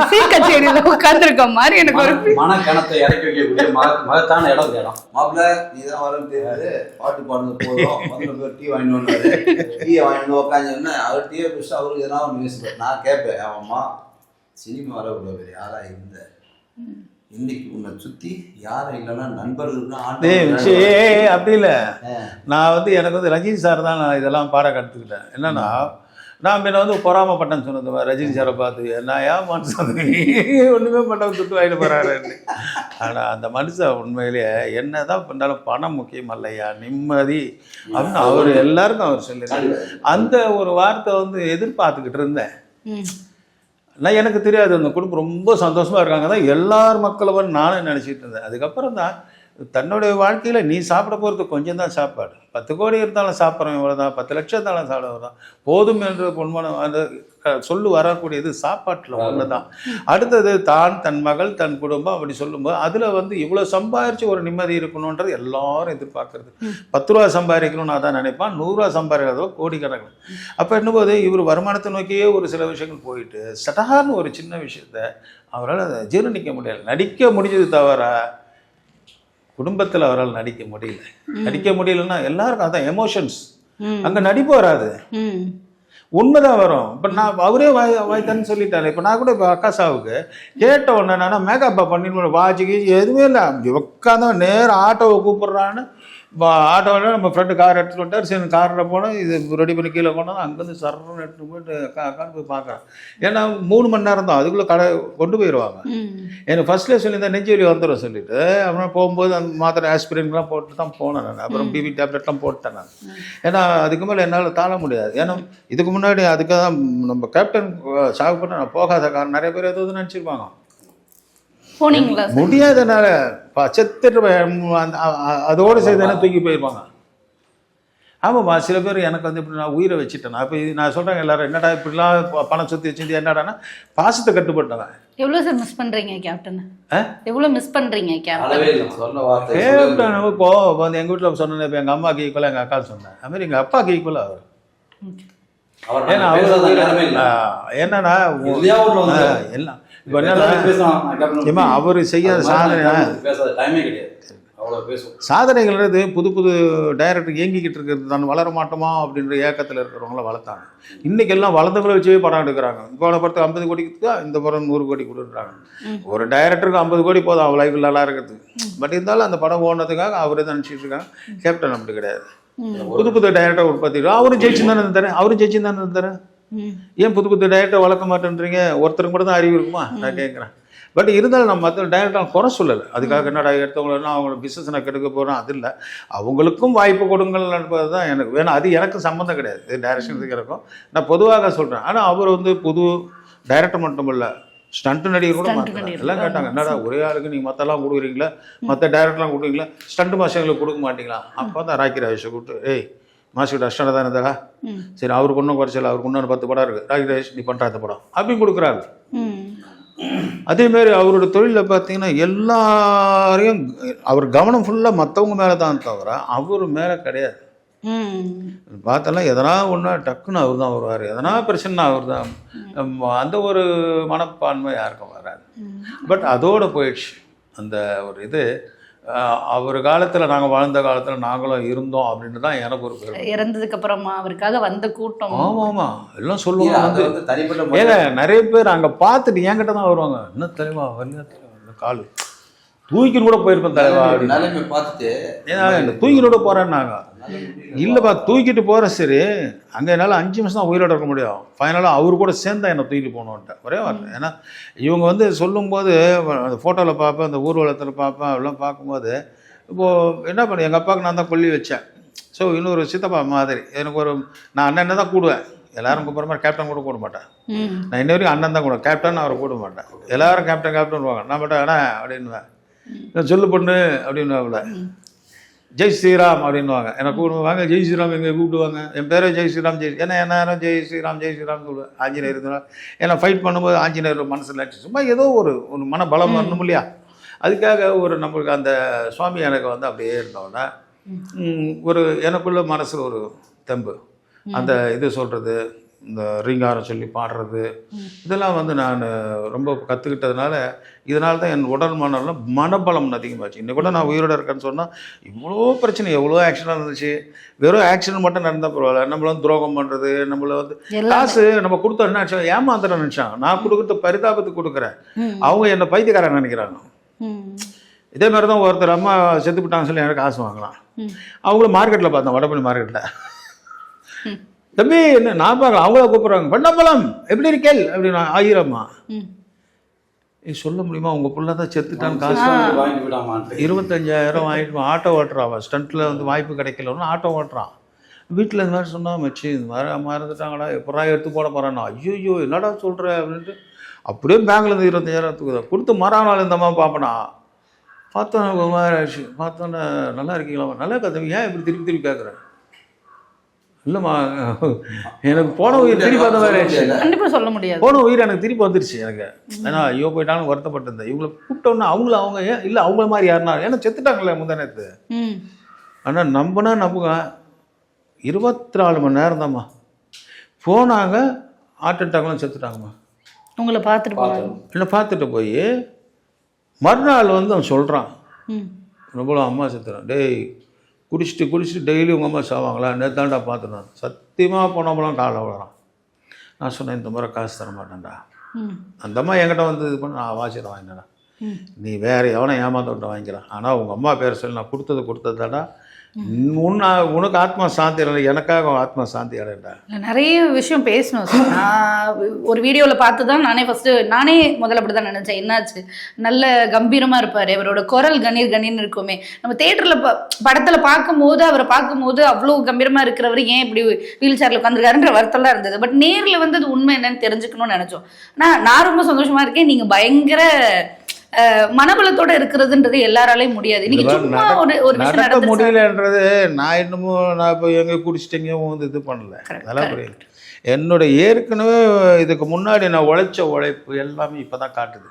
இசை கச்சேரியில உட்கார்ந்துருக்க மாதிரி எனக்கு ஒரு மனக்கணத்தை இறக்கி வைக்கக்கூடிய மகத்தான இடம் தேடும். மாப்பிள்ள நீதான் வரன்னு தெரியாது, பாட்டு பாடுறது போதும், வந்து டீ வாங்கிட்டு வந்தாரு, டீயை வாங்கிட்டு உட்காந்து அவர் டீயை குடிச்சு அவருக்கு எதனா ஒன்று பேசுவார். நான் கேட்பேன், அவம்மா சினிமா வரக்கூடாது யாரா இருந்த இன்னைக்கு உன்னை சுத்தி யாரும் இல்லைன்னா நண்பர்கள் அப்படி இல்லை. நான் வந்து எனக்கு வந்து ரஜினி சார் தான் நான் இதெல்லாம் பாட கற்றுக்கிட்டேன். என்னன்னா நான் பின்ன வந்து பொறாமப்பட்டேன்னு சொன்னது ரஜினி சாரை பார்த்து நான் ஏன் மனுஷன் ஒன்றுமே பண்ண துட்டு வாங்கிட்டு போகிறாரு. ஆனால் அந்த மனுஷன் உண்மையிலேயே என்ன தான் பண்ணாலும் பணம் முக்கியம் இல்லையா, நிம்மதி அப்படின்னு அவர் எல்லாருக்கும் அவர் சொல்லியிருக்காரு. அந்த ஒரு வார்த்தை வந்து எதிர்பார்த்துக்கிட்டு இருந்தேன். நான் எனக்கு தெரியாது அந்த குடும்பம் ரொம்ப சந்தோஷமாக இருக்காங்க தான் எல்லார் மக்களும் நானும் நினச்சிட்டு இருந்தேன். அதுக்கப்புறம் தான் தன்னுடைய வாழ்க்கையில் நீ சாப்பிட போகிறது கொஞ்சம் தான் சாப்பாடு, 10 கோடி இருந்தாலும் சாப்பிட்றோம் இவ்வளோ தான், 10 லட்சம் இருந்தாலும் சாப்பிட தான் போதும் என்று பொன்மனம் அந்த சொல்லு வரக்கூடியது சாப்பாட்டில் ஒன்று தான். அடுத்தது தான் தன் மகள் தன் குடும்பம் அப்படி சொல்லும்போது அதில் வந்து இவ்வளோ சம்பாரித்து ஒரு நிம்மதி இருக்கணுன்றது எல்லாரும் எதிர்பார்க்குறது. 10 ரூபா சம்பாதிக்கணும்னு அதான் நினைப்பான், 100 ரூபா சம்பாதிக்கிறதோ கோடிக்கணக்கில். அப்போ என்னும்போது இவர் வருமானத்தை நோக்கியே ஒரு சில விஷயங்கள் போயிட்டு சட்டார்னு ஒரு சின்ன விஷயத்த அவரால் ஜீரணிக்க முடியலை. நடிக்க முடிஞ்சது தவிர குடும்பத்தில் அவரால் நடிக்க முடியல. நடிக்க முடியலன்னா எல்லாருக்கும் அதான் எமோஷன்ஸ், அங்கே நடிப்பு வராது, உண்மைதான் வரும். இப்போ நான் அவரே வாய்த்தான்னு சொல்லிட்டாரு. இப்போ நான் கூட இப்போ அக்கா சாவுக்கு கேட்ட உடனே நான் மேக்கப்பா பண்ணி வாட்சி எதுவுமே இல்லை, உட்காந்து நேரம் ஆட்டோவை கூப்பிட்றான்னு ஆட்டோவில் நம்ம ஃப்ரெண்டு கார் எடுத்துகிட்டு வந்துட்டார். சரி காரில் போனால் இது ரெடி பண்ணி கீழே போனால் அங்கேருந்து சரன்னு எடுத்துகிட்டு போயிட்டு அக்கான்னு போய் பார்க்குறேன். ஏன்னா 3 மணி நேரம் தான், அதுக்குள்ளே கடை கொண்டு போயிடுவாங்க. எனக்கு ஃபர்ஸ்ட்லேயே சொல்லியிருந்தேன் நெஞ்சு வலி வந்துடும் சொல்லிட்டு, அப்புறம் போகும்போது அந்த மாத்திரை ஆஸ்பிரின்லாம் போட்டு தான் போனேன் நான். அப்புறம் பிபி டேப்லெட்லாம் போட்டேன் நான். ஏன்னா அதுக்கு மேலே என்னால் தாழ முடியாது. ஏன்னா இதுக்கு முன்னாடி அதுக்காக தான் நம்ம கேப்டன் சாகு பண்ண நான் போகாத காரணம் நிறைய பேர் எதாவது நினச்சிருப்பாங்க. போனீங்களா? முடியாதனால செத்துட்டு அதோடு செய்தானே தூக்கி போயிருப்பாங்க. ஆமாம்மா, சில பேர் எனக்கு வந்து இப்படி நான் உயிரை வச்சுட்டேன். இப்போ நான் சொல்கிறேன் எல்லாரும் என்னடா இப்படிலாம் பணம் சுற்றி வச்சுட்டு என்னடானா பாசத்தை கட்டுப்பட்டவங்க. எவ்வளோ சார் மிஸ் பண்ணுறீங்க கேப்டன்? எவ்வளோ மிஸ் பண்ணுறீங்க கேப்டன்? கேப்டன் இப்போ வந்து எங்கள் வீட்டில் சொன்னேன், இப்போ எங்கள் அம்மாவுக்கு ஈக்குவலாக எங்கள் அக்கா சொன்னேன், அதுமாதிரி எங்கள் அப்பாவுக்கு ஈக்குவலாக அவர். ஏன்னா என்னன்னா எல்லாம் இப்போ என்ன அவர் செய்யாத சாதனைகள்ன்றது புது புது டைரக்டர் இயங்கிக்கிட்டு இருக்கிறது தான். வளர மாட்டோமா அப்படின்ற ஏக்கத்தில் இருக்கிறவங்கள வளர்த்தாங்க. இன்றைக்கி எல்லாம் வளர்ந்தவங்களை வச்சே படம் எடுக்கிறாங்க. இப்போ படத்துக்கு 50 கோடிக்கு தான், இந்த படம் 100 கோடி கொடுக்குறாங்க. ஒரு டைரக்டருக்கு 50 கோடி போதும் அவள் லைஃப் நல்லா இருக்கிறதுக்கு. பட் இருந்தாலும் அந்த படம் ஓடுனதுக்காக அவரே தான் நினச்சிட்டு இருக்காங்க. கேப்டன் அப்படி கிடையாது. புது புது டைரக்டர் உற்பத்தி அவரும் ஜெயிச்சு தானே தரேன், அவரும் ஜெயிச்சு தானே தரேன். ஏன் புது புது டைரக்டர் வளர்க்க மாட்டேன்றீங்க? ஒருத்தருக்கு மட்டும் தான் அறிவு இருக்குமா நான் கேட்குறேன். பட் இருந்தாலும் நம்ம மற்ற டைரக்டர் குறை சொல்லலை. அதுக்காக என்னடா எடுத்தவங்களா அவங்களோட பிஸ்னஸ் நான் கெடுக்க போகிறோம் அது இல்லை. அவங்களுக்கும் வாய்ப்பு கொடுங்கள் என்பது தான் எனக்கு வேணும். அது எனக்கு சம்மந்தம் கிடையாது, இது டைரக்ஷனுக்கு இருக்கும். நான் பொதுவாக சொல்கிறேன். ஆனால் அவர் வந்து புது டைரக்டர் மட்டும் இல்லை, ஸ்டண்ட் நடிகர் கூட மாட்டாங்க. எல்லாம் கேட்டாங்க, என்னடா ஒரே ஆளுக்கு நீங்கள் மற்றெல்லாம் கொடுக்குறீங்களா, மற்ற டைரக்டர்லாம் கொடுக்குறீங்களா, ஸ்டண்ட் மாஸ்டர்களுக்கு கொடுக்க மாட்டீங்களா? அப்போ தான் ராக்கி ராஜேஷை கூப்பிட்டு, ஏய் மாஸ்டர் அஷ்டனை தான் இருந்தாரா, சரி அவருக்கு ஒன்றும் குறைச்சல, அவருக்கு இன்னொரு 10 படம் இருக்குது, ராக்கி ராஜேஷ் நீ பண்ணுற அந்த படம் அப்படின்னு கொடுக்குறாரு. அதேமாரி அவரோட தொழிலில் பார்த்தீங்கன்னா எல்லாரையும் அவர் கவனம் ஃபுல்லாக மற்றவங்க மேலே தான் தவிர அவர் மேலே கிடையாது. பார்த்தோன்னா எதனா ஒன்றா டக்குன்னு அவர் தான் வருவார், எதனா பிரச்சனை அவர் தான். அந்த ஒரு மனப்பான்மை யாருக்கும் வராது. பட் அதோடு போயிடுச்சு அந்த ஒரு இது. அவர் காலத்தில் நாங்கள் வாழ்ந்த காலத்தில் நாங்களும் இருந்தோம் அப்படின்னு தான் எனக்கு ஒரு பேர். இறந்ததுக்கு அப்புறமா அவருக்காக வந்த கூட்டம். ஆமாம் எல்லாம் சொல்லுவாங்க. வந்து தனிப்பட்ட ஏங்க நிறைய பேர் அங்கே பார்த்துட்டு என்கிட்ட தான் வருவாங்க, என்ன தலைவா வரல தலைவா காலு தூக்கின்னு கூட போயிருப்பேன் தலைவா நிலைமை பார்த்துட்டு ஏன்னா தூக்கிட்டு கூட போகிறேன்னாங்க. இல்லைப்பா தூக்கிட்டு போகிற சரி, அங்கே என்னால் 5 நிமிஷம் தான் உயிரோட இருக்க முடியும். ஃபைனலாக அவர் கூட சேர்ந்தா என்னை தூக்கிட்டு போகணுன்ட்டேன் ஒரே வார்த்தை. ஏன்னா இவங்க வந்து சொல்லும்போது அந்த ஃபோட்டோவில் பார்ப்பேன், அந்த ஊர்வலத்தில் பார்ப்பேன், அதெல்லாம் பார்க்கும்போது இப்போது என்ன பண்ண எங்கள் அப்பாவுக்கு நான் தான் கொல்லி வச்சேன். ஸோ இன்னொரு சித்தப்பா மாதிரி எனக்கு ஒரு நான் அண்ணன் தான் கூடுவேன். எல்லாரும் கூப்பிட்ற மாதிரி கேப்டன் கூட கூட மாட்டேன். நான் இன்ன வரைக்கும் அண்ணன் தான் கூடுவேன், கேப்டன் அவரை கூட மாட்டேன். எல்லாரும் கேப்டன் கேப்டன்வாங்க, நான் மட்டும் அண்ணா அப்படின்னுவேன். சொல்லு பொண்ணு அப்படின்னுவாங்கள, ஜெய் ஸ்ரீராம் அப்படின்வாங்க. என்னை கூப்பிடுவாங்க, ஜெய் ஸ்ரீராம் எங்கே கூப்பிடுவாங்க. என் பேரே ஜெய் ஸ்ரீராம். ஏன்னா என்ன ஜெய் ஸ்ரீராம் சொல்லுவேன். ஆஞ்சநேயர் இருந்தாலும் ஏன்னா ஃபைட் பண்ணும்போது ஆஞ்சநேயர் மனசில் சும்மா ஏதோ ஒரு மன பலம் வரணும் இல்லையா, அதுக்காக ஒரு நம்மளுக்கு அந்த சுவாமி எனக்கு வந்து அப்படியே இருந்தோன்னா ஒரு எனக்குள்ள மனசில் ஒரு தெம்பு, அந்த இது சொல்கிறது, இந்த ரீங்காரம் சொல்லி பாடுறது, இதெல்லாம் வந்து நான் ரொம்ப கற்றுக்கிட்டதுனால இதனால தான் என் உடல் மனபலம் அதிகமாச்சு. இன்னும் கூட நான் உயிரோடு இருக்கேன்னு சொன்னால் இவ்வளோ பிரச்சனை, எவ்வளோ ஆக்சிடென்ட் இருந்துச்சு. வெறும் ஆக்சிடென்ட் மட்டும் நடந்தால் பரவாயில்ல, நம்மள வந்து துரோகம் பண்ணுறது, நம்மளை வந்து காசு நம்ம கொடுத்தோம் என்ன நினச்சோம், ஏமாத்துறேன்னு நினச்சாங்க. நான் கொடுக்குறது பரிதாபத்துக்கு கொடுக்குறேன், அவங்க என்னை பைத்தியக்காரன் நினைக்கிறாங்க. இதே மாதிரி தான் ஒருத்தர் அம்மா செத்து விட்டாங்கன்னு சொல்லி எனக்கு காசு வாங்கலாம். அவங்கள மார்க்கெட்டில் பார்த்தேன், வடபழனி மார்க்கெட்டில். தம்பி என்ன நான் பார்க்கலாம், அவங்கள கூப்பிட்றாங்க, பண்ணப்பலம் எப்படி இருக்கேள் அப்படின்னா, ஆயிரம்மா சொல்ல முடியுமா, உங்கள் பிள்ளை தான் செத்துட்டான்னு காசு வாங்கி விடாமான் 25,000 வாங்கிட்டு ஆட்டோ ஓட்டுறான். ஸ்டண்ட்டில் வந்து வாய்ப்பு கிடைக்கலன்னு ஆட்டோ ஓட்டுறான். வீட்டில் இந்த மாதிரி சொன்னால் மச்சி இந்த மாதிரி அம்மா இருந்துட்டாங்கடா, எப்படா எடுத்து போட போகிறான்னா, ஐயோ என்னடா சொல்கிற அப்படின்ட்டு அப்படியே பேங்க்லேருந்து 25,000 கொடுத்து மறுநாள் இந்த அம்மா பார்ப்பனா பார்த்தோன்னா ஒரு மாதிரி ஆயிடுச்சு. பார்த்தோன்னே நல்லா இருக்கீங்களா, நல்லா கதை, ஏன் இப்படி திருப்பி திருப்பி கேட்குறேன். இல்லைம்மா எனக்கு போன உயிர் திருப்பி வந்த மாதிரி ஆயிடுச்சு. கண்டிப்பாக சொல்ல முடியாது, போன உயிர் எனக்கு திருப்பி வந்துருச்சு எனக்கு. ஏன்னா ஐயோ போயிட்டாலும் வருத்தப்பட்டிருந்தேன். இவங்களை கூப்பிட்டோன்னா அவங்க ஏன் இல்லை அவங்கள மாதிரி யாருனா, ஏன்னா செத்துட்டாங்களே முந்தானத்து. ஆனால் நம்புனா நம்புங்க, 24 மணி நேரம் தான்மா போனாங்க, ஹார்ட் அட்டாக்லாம் செத்துட்டாங்கம்மா. உங்களை பார்த்துட்டு போனாங்க, இல்லை பார்த்துட்டு போய் மறுநாள் வந்து அவன் சொல்கிறான், ரொம்ப அம்மா செத்துறான். டேய் குடிச்சிட்டு டெய்லி உங்கள் அம்மா சாவாங்களா, நேற்றாண்டா பார்த்து நான் சத்தியமாக போனோம்லாம் காலை விடுறான். நான் சொன்னேன் இந்த முறை காசு தர மாட்டேன்டா. அந்த அம்மா என்கிட்ட வந்து இது பண்ண நான் வாசியில் வாங்கினேன். நீ வேறு எவனை ஏமாத்தோட்ட வாங்கிக்கலாம், ஆனால் உங்கள் அம்மா பேர் சொல்லி நான் கொடுத்ததாடா. உனக்கு ஆத்மா சாந்தி இல்லை, எனக்காக ஆத்மா சாந்தி அடையண்டா. நிறைய விஷயம் பேசணும் சார். நான் ஒரு வீடியோவில் பார்த்து தான் நானே முதல்ல அப்படி தான் நினச்சேன். என்னாச்சு, நல்ல கம்பீரமாக இருப்பார், அவரோட குரல் கணீர்னு இருக்குமே. நம்ம தேட்டரில் படத்தில் பார்க்கும்போது அவரை பார்க்கும்போது அவ்வளோ கம்பீரமாக இருக்கிறவர் ஏன் இப்படி வீல் சேரில் உட்காந்துருக்காருன்ற வருத்தம்லாம் இருந்தது. பட் நேரில் வந்து அது உண்மை என்னன்னு தெரிஞ்சுக்கணும்னு நினச்சோம். நான் ரொம்ப சந்தோஷமாக இருக்கேன். நீங்கள் பயங்கர மனபலத்தோட இருக்கிறதுன்றது எல்லாராலையும் முடியாது. இன்னைக்கு சும்மா ஒரு விஷயம் நடக்க முடியலன்றது நான் இன்னமும் நான் இப்போ எங்கே குடிச்சிட்டேங்க வந்து இது பண்ணல, அதெல்லாம் புரியல. என்னோட ஏற்கனவே இதுக்கு முன்னாடி நான் உழைச்ச உழைப்பு எல்லாமே இப்போ தான் காட்டுது.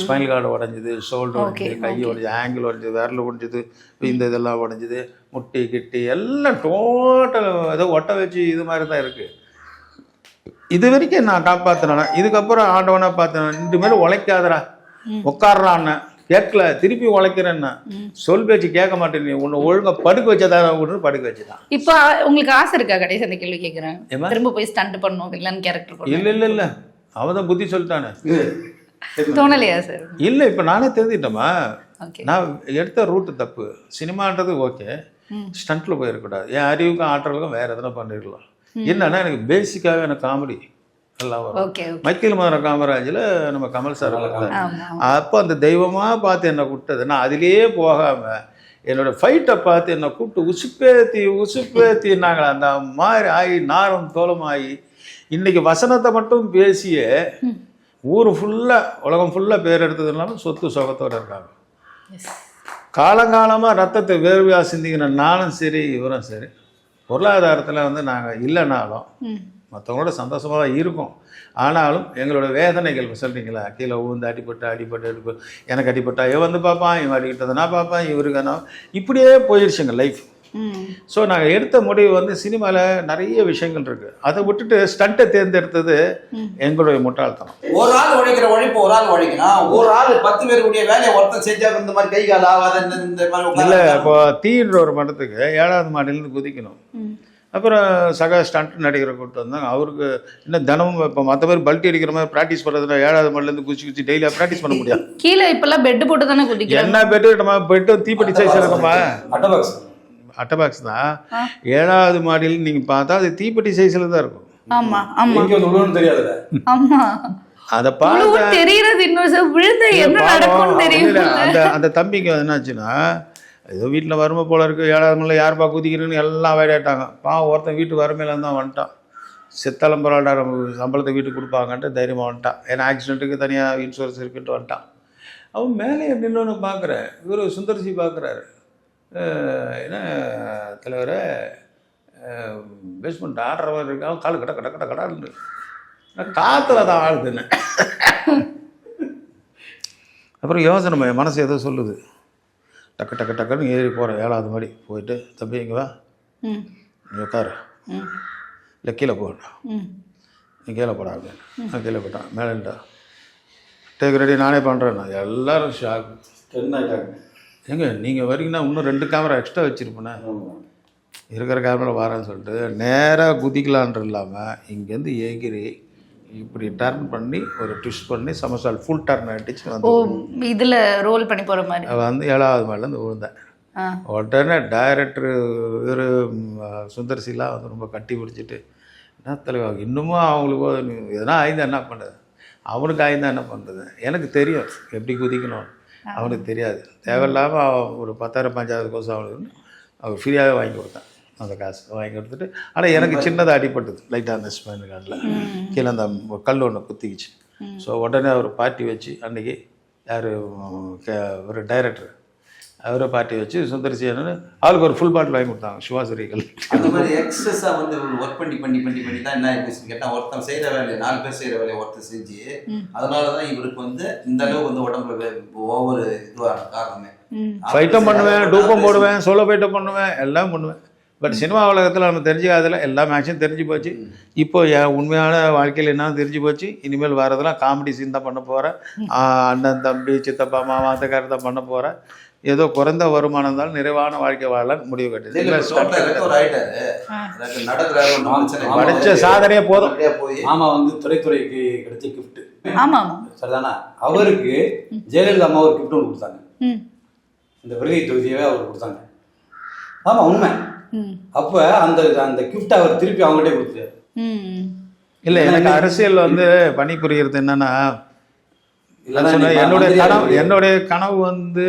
ஸ்பைனல் கார்டு உடஞ்சிது, ஷோல்டர் உடஞ்சிது, கை உடஞ்சி, ஆங்கிள் உடஞ்சிது, விரல் உடஞ்சிது, இந்த இதெல்லாம் உடஞ்சிது, முட்டி கிட்டி எல்லாம் டோட்டல் ஏதோ ஒட்ட வச்சு இது மாதிரி தான் இருக்குது. இது வரைக்கும் நான் காப்பாற்றினேன். இதுக்கப்புறம் ஆண்டவனாக பார்த்தேன், ரெண்டு மேலும் உழைக்காதரா உட்காடுறான்னு கேட்கல, திருப்பி உழைக்கிறேன்னா சொல் பேச்சு கேட்க மாட்டேன், நீ உன்னை ஒழுங்கா படுக்க வச்சதான் ஒன்று படுக்க வச்சுதான். இப்போ உங்களுக்கு ஆசை இருக்கா? கடைசி அந்த கேள்வி கேட்குறேன், திரும்ப போய் ஸ்டண்ட் பண்ணும் வில்லன் கேரக்டர்? இல்லை அவன் தான் புத்தி சொல்லிட்டானே. தோணலையா சார்? இல்லை, இப்போ நானே தெரிஞ்சிட்டேம்மா. நான் எடுத்த ரூட்டு தப்பு. சினிமான்றது ஓகே, ஸ்டண்ட்டில் போயிருக்கூடாது. என் அறிவுக்கும் ஆற்றலுக்கும் வேறு எதனா பண்ணிருக்கலாம். என்னன்னா எனக்கு பேசிக்காகவே எனக்கு காமெடி எல்லாம் வரும். மைக்கேல் மதுரை காமராஜில் நம்ம கமல் சார் அப்போ அந்த தெய்வமாக பார்த்து என்னை கூப்பிட்டது. நான் அதிலேயே போகாமல் என்னோடய ஃபைட்டை பார்த்து என்னை கூப்பிட்டு உசுப்பேத்தினாங்களே, அந்த மாதிரி ஆகி நாரம் தோளமாகி இன்றைக்கி வசனத்தை மட்டும் பேசிய ஊர் ஃபுல்லாக உலகம் ஃபுல்லாக பேர் எடுத்ததுனால சொத்து சுகத்தோடு இருக்காங்க. காலங்காலமாக ரத்தத்தை வேர்வையாக சிந்திக்கிற நானும் சரி இவரும் சரி, பொருளாதாரத்தில் வந்து நாங்கள் இல்லைனாலும் மற்றவங்களோட சந்தோஷமாக தான் இருக்கும். ஆனாலும் எங்களோட வேதனைகள் சொல்கிறீங்களா, கீழே விழுந்து அடிபட்டு எனக்கு அடிபட்டா இவன் வந்து பார்ப்பான், இவன் அடிக்கிட்டதை நான் பார்ப்பேன், இவருக்கு நான் இப்படியே போயிடுச்சுங்க லைஃப். ஸோ நாங்கள் எடுத்த முடிவு வந்து சினிமாவில் நிறைய விஷயங்கள் இருக்குது. அதை விட்டுட்டு ஸ்டண்ட்டை தேர்ந்தெடுத்தது எங்களுடைய முட்டாள்தனம். ஒரு ஆள் உழைக்கிற உழைப்பு ஒரு ஆள் உழைக்கணும், ஒரு ஆள் 10 பேருடைய வேலையை ஒருத்தன் செஞ்சா இந்த மாதிரி கை கால் ஆகாத இந்த மாதிரி இல்லை. இப்போ தீன்ற ஒரு மடத்துக்கு 7வது மாடியிலேருந்து குதிக்கணும். அப்புறம் சக ஸ்டண்ட் நடிகரை கூப்பிட்டு வந்தாங்க. அவருக்கு இன்னும் தினமும் இப்போ மற்ற பேர் பல்ட்டி அடிக்கிற மாதிரி ப்ராக்டிஸ் பண்ணுறதுனா 7வது மாடிலேருந்து குதிச்சு டெய்லியாக ப்ராக்டிஸ் பண்ண முடியாது. கீழே இப்பெல்லாம் பெட்டு போட்டு தானே குதிக்கிறோம். என்ன பெட்டு நம்ம பெட்டு தீப்பெட்டி சைஸ் இருக்குமா? அட்டபாக்ஸ் தான். 7வது மாடியில் நீங்கள் பார்த்தா அது தீப்பெட்டி சைஸில் தான் இருக்கும். ஆமா ஆமா தெரியாது. ஆமா அதை பார்த்து தெரியறது இன்னும் விழுந்த என்ன நடக்கும்னு தெரியல. அந்த தம்பிக்கு என்னாச்சுன்னா, ஏதோ வீட்டில் வறுமை போல இருக்குது, 7வது மாடியில் யாருப்பா குதிக்கிறேன்னு எல்லாம் அவாய்டாட்டாங்க. ஒருத்தன் வீட்டுக்கு வறுமையில தான் வந்துட்டான். செத்தாலும் பரவாயில்ல, நம்ம சம்பளத்தை வீட்டுக்கு கொடுப்பாங்கன்ட்டு தைரியமாக வந்துட்டான். ஏன்னா ஆக்சிடென்ட்டுக்கு தனியாக இன்சூரன்ஸ் இருக்குன்ட்டு வந்துட்டான். அவன் மேலே நின்று பார்க்குறேன், இவர் சுந்தர்சி பார்க்குறாரு. என்ன தலைவரை பேஸ்மெண்ட் ஆடுற மாதிரி இருக்கான், காலு கட்ட கட்ட கட்ட கடான்னு காற்றுல தான் ஆளுதுன்னு. அப்புறம் யோசனை மனசு ஏதோ சொல்லுது. டக்கு டக்கு டக்குன்னு ஏறி போகிறேன் 7வது மாடி. போயிட்டு தம்பி இங்கே வா, நீ உட்காரு, இல்லை கீழே போடா, நீ கீழே போடா அப்படின்னு. நான் கீழே போட்டான். மேலேண்டா டேக் ரெடி நானே பண்ணுறேன். எல்லோரும் ஷாக். ஏங்க நீங்கள் வரீங்கன்னா இன்னும் 2 கேமரா எக்ஸ்ட்ரா வச்சுருப்பேனே, இருக்கிற கேமரா வரேன்னு சொல்லிட்டு நேராக குதிக்கலான்ற இல்லாமல் இங்கேருந்து ஏகிரி இப்படி டர்ன் பண்ணி ஒரு ட்விஸ்ட் பண்ணி சமசால் ஃபுல் டர்ன் அடிச்சு வந்து இதில் ரோல் பண்ணி போகிற மாதிரி வந்து 7வது மாடிலேருந்து விழுந்தேன். உடனே டைரக்டர் இவர் சுந்தர்சிலாம் வந்து ரொம்ப கட்டி பிடிச்சிட்டு, என்ன தலைவர் இன்னமும் அவங்களுக்கு எதனா ஆயிருந்தா என்ன பண்ணுறது, அவனுக்கு ஆயிருந்தா என்ன பண்ணுறது, எனக்கு தெரியும் எப்படி குதிக்கணும், அவனுக்கு தெரியாது. தேவையில்லாமல் ஒரு 10,000 15,000 கோசம் அவனுக்கு அவர் ஃப்ரீயாகவே வாங்கி கொடுத்தேன். அந்த காசு வாங்கி கொடுத்துட்டு, ஆனால் எனக்கு சின்னதாக அடிப்பட்டது லைட்டாக அந்த ஸ்பைன் கார்டில் கீழே அந்த கல் ஒன்று குத்திக்கிச்சு. ஸோ உடனே அவர் பார்ட்டி வச்சு அன்றைக்கி யார் ஒரு டைரக்டர் அவரை பார்ட்டி வச்சு சுந்தர்சி என்னன்னு அவருக்கு ஒரு ஃபுல் பாட்டில் வாங்கி கொடுத்தாங்க சிவாசரிகள். அந்த மாதிரி எக்ஸஸாக வந்து ஒர்க் பண்ணி தான் என்ன ஆயிடுச்சுன்னு கேட்டால், ஒருத்தன் செய்கிற வேலையை 4 பேர் செய்கிற வேலையை ஒருத்தர் செஞ்சு அதனால தான் இவருக்கு வந்து இந்த அளவு வந்து உடம்புல ஒவ்வொரு இதுவாக காரணமே. ஃபைட்டும் பண்ணுவேன், டூப்பும் போடுவேன், சோலோ ஃபைட்டும் பண்ணுவேன், எல்லாம் பண்ணுவேன். பட் சினிமா உலகத்தில் நம்ம தெரிஞ்சுக்காதில்ல, எல்லா மேக்ஸும் தெரிஞ்சு போச்சு. இப்போ என் உண்மையான வாழ்க்கையில் என்ன தெரிஞ்சு போச்சு, இனிமேல் வரதெல்லாம் காமெடி சீன் தான் பண்ண போகிறேன், அண்ணன் தம்பி சித்தப்பா மாமா அந்த காரை தான் பண்ண போகிறேன். ஏதோ குறைந்த வருமானம் தான் நிறைவான வாழ்க்கை வாழ முடிவு கட்டுது. படிச்ச சாதனையே போதும். ஆமா வந்து துறைக்கு கிடைச்ச கிஃப்ட். ஆமா சரிதானா? அவருக்கு ஜெயலலிதா அம்மா ஒரு கிஃப்ட் ஒன்று கொடுத்தாங்க. இந்த விருதை தொகுதியவே அவர் கொடுத்தாங்க. ஆமா உண்மை. அப்ப அந்த அந்த கிஃப்ட் அவர் திருப்பி அவங்ககிட்டே கொடுத்தாரு. இல்லை, எனக்கு அரசியல் வந்து பணிபுரிகிறது என்னன்னா, என்னுடைய கனவு வந்து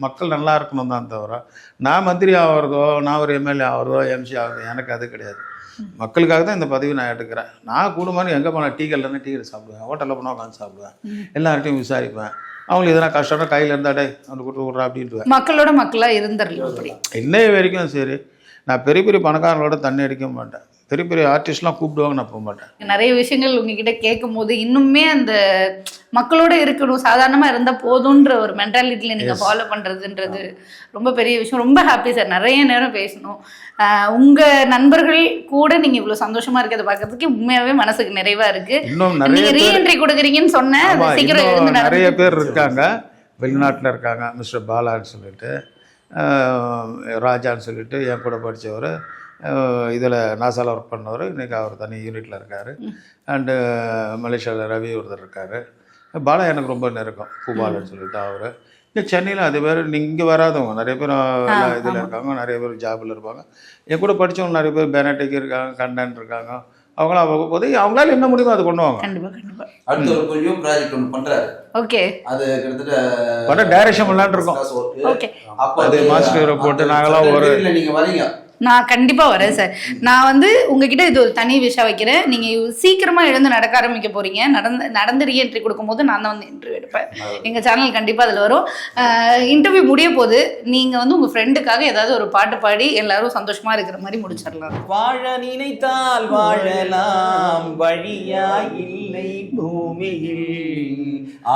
மக்கள் நல்லா இருக்கணும் தான் தவிர நான் மந்திரி ஆகிறதோ நான் ஒரு எம்எல்ஏ ஆகிறதோ எம்சி ஆகிறதோ எனக்கு அது கிடையாது. மக்களுக்காக தான் இந்த பதவி நான் எடுக்கிறேன். நான் கூடுமானு எங்கே போனால் டீ கடையில் டீ கடை சாப்பிடுவேன், ஹோட்டலில் போனால் உட்காந்து சாப்பிடுவேன், எல்லார்ட்டையும் விசாரிப்பேன். அவங்களுக்கு எதனா கஷ்டம்னா கையில் இருந்தாடே அந்த கூட்டு விட்றா அப்படின்ட்டு மக்களோட மக்களாக இருந்துடலாம். இன்னைய வரைக்கும் சரி, நான் பெரிய பெரிய பணக்காரங்களோட தண்ணி அடிக்க மாட்டேன், பெரிய பெரிய ஆர்டிஸ்ட்லாம் கூப்பிடுவாங்க, நான் போக மாட்டேன். நிறைய விஷயங்கள் உங்ககிட்ட கேட்கும் போது இன்னுமே அந்த மக்களோட இருக்கணும், சாதாரணமாக இருந்தால் போதுன்ற ஒரு மென்டாலிட்டியில் நீங்கள் ஃபாலோ பண்ணுறதுன்றது ரொம்ப பெரிய விஷயம். ரொம்ப ஹாப்பி சார், நிறைய நேரம் பேசணும். உங்கள் நண்பர்கள் கூட நீங்கள் இவ்வளோ சந்தோஷமாக இருக்கிறத பார்க்கறதுக்கு உண்மையாகவே மனசுக்கு நிறைவாக இருக்குது. இன்னும் நீங்கள் ரீஎன்ட்ரி கொடுக்குறீங்கன்னு சொன்னேன், சீக்கிரம் நிறைய பேர் இருக்காங்க, வெளிநாட்டில் இருக்காங்க. மிஸ்டர் பாலான்னு சொல்லிட்டு, ராஜான்னு சொல்லிட்டு என் கூட படித்தவர், இதில் நாசாவில் ஒர்க் பண்ணவர், இன்றைக்கி அவர் தனி யூனிட்டில் இருக்கார். அண்டு மலேசியாவில் ரவி ஒருத்தர் இருக்கார். பாலா எனக்கு ரொம்ப நெருக்கம், பூபாலன்னு சொல்லிட்டு அவர். இங்கே சென்னையில் அதே பேர் இங்கே வராதவங்க நிறைய பேர் இதில் இருக்காங்க, நிறைய பேர் ஜாபில் இருப்பாங்க. என் கூட படித்தவங்க நிறைய பேர் பேனட்டிக் இருக்காங்க, கண்டன் இருக்காங்க. அவங்களாம் போகும்போது அவங்களால என்ன முடியுமோ அது பண்ணுவாங்க. அடுத்த ஒரு கொஞ்சம் ப்ராஜெக்ட் ஒன்று பண்ணுறாரு. ஓகே, அது கிட்டத்தட்ட டைரக்ஷன் பண்ணலான்னு இருக்கோம். ஓகே, அப்போ அது மாஸ்டர் போட்டு நாங்களாம் ஒரு நீங்கள் வரீங்க நான் கண்டிப்பாக வரேன் சார். நான் வந்து உங்ககிட்ட இது ஒரு தனி விஷயம் வைக்கிறேன். நீங்கள் சீக்கிரமாக எழுந்து நடக்க ஆரம்பிக்க போகிறீங்க. நடந்து ரீஎன்ட்ரி கொடுக்கும்போது நான் தான் வந்து இன்டர்வியூ எடுப்பேன். எங்கள் சேனல் கண்டிப்பாக அதில் வரும். இன்டர்வியூ முடிய போது நீங்கள் வந்து உங்கள் ஃப்ரெண்டுக்காக ஏதாவது ஒரு பாட்டு பாடி எல்லாரும் சந்தோஷமாக இருக்கிற மாதிரி முடிச்சிடலாம். வாழ நினைத்தால் வாழலாம், வழியா இல்லை பூமியில்,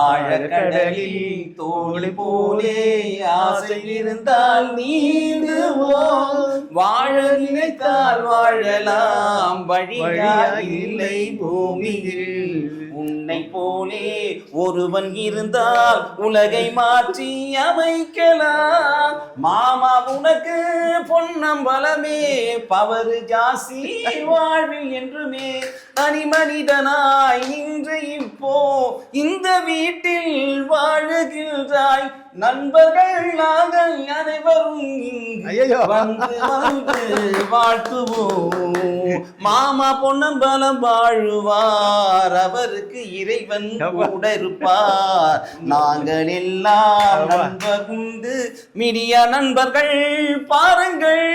ஆழக்கடலில் தோழி போலே ஆசை இருந்தால் நீந்துவோம். வாழ நினைத்தால் வாழலாம், வழியா இல்லை பூமியில், உன்னை போலே ஒருவன் இருந்தால் உலகை மாற்றி அமைக்கலாம். மாமா உனக்கு பொன்னம்பலமே, பவரு ஜாஸ்தி வாழ்வில் என்றுமே, தனி மனிதனாய் இன்று இப்போ இந்த வீட்டில் வாழுகின்றாய். நண்பர்கள் நாங்கள் அனைவரும் இங்கு வந்து வந்து வாழ்த்துவோம். மாமா பொன்னம்பலம் வாழுவார், அவருக்கு இறைவன் கூட இருப்பார். நாங்கள் எல்லாம் நண்பர் உண்டு, மீடியா நண்பர்கள் பாருங்கள்.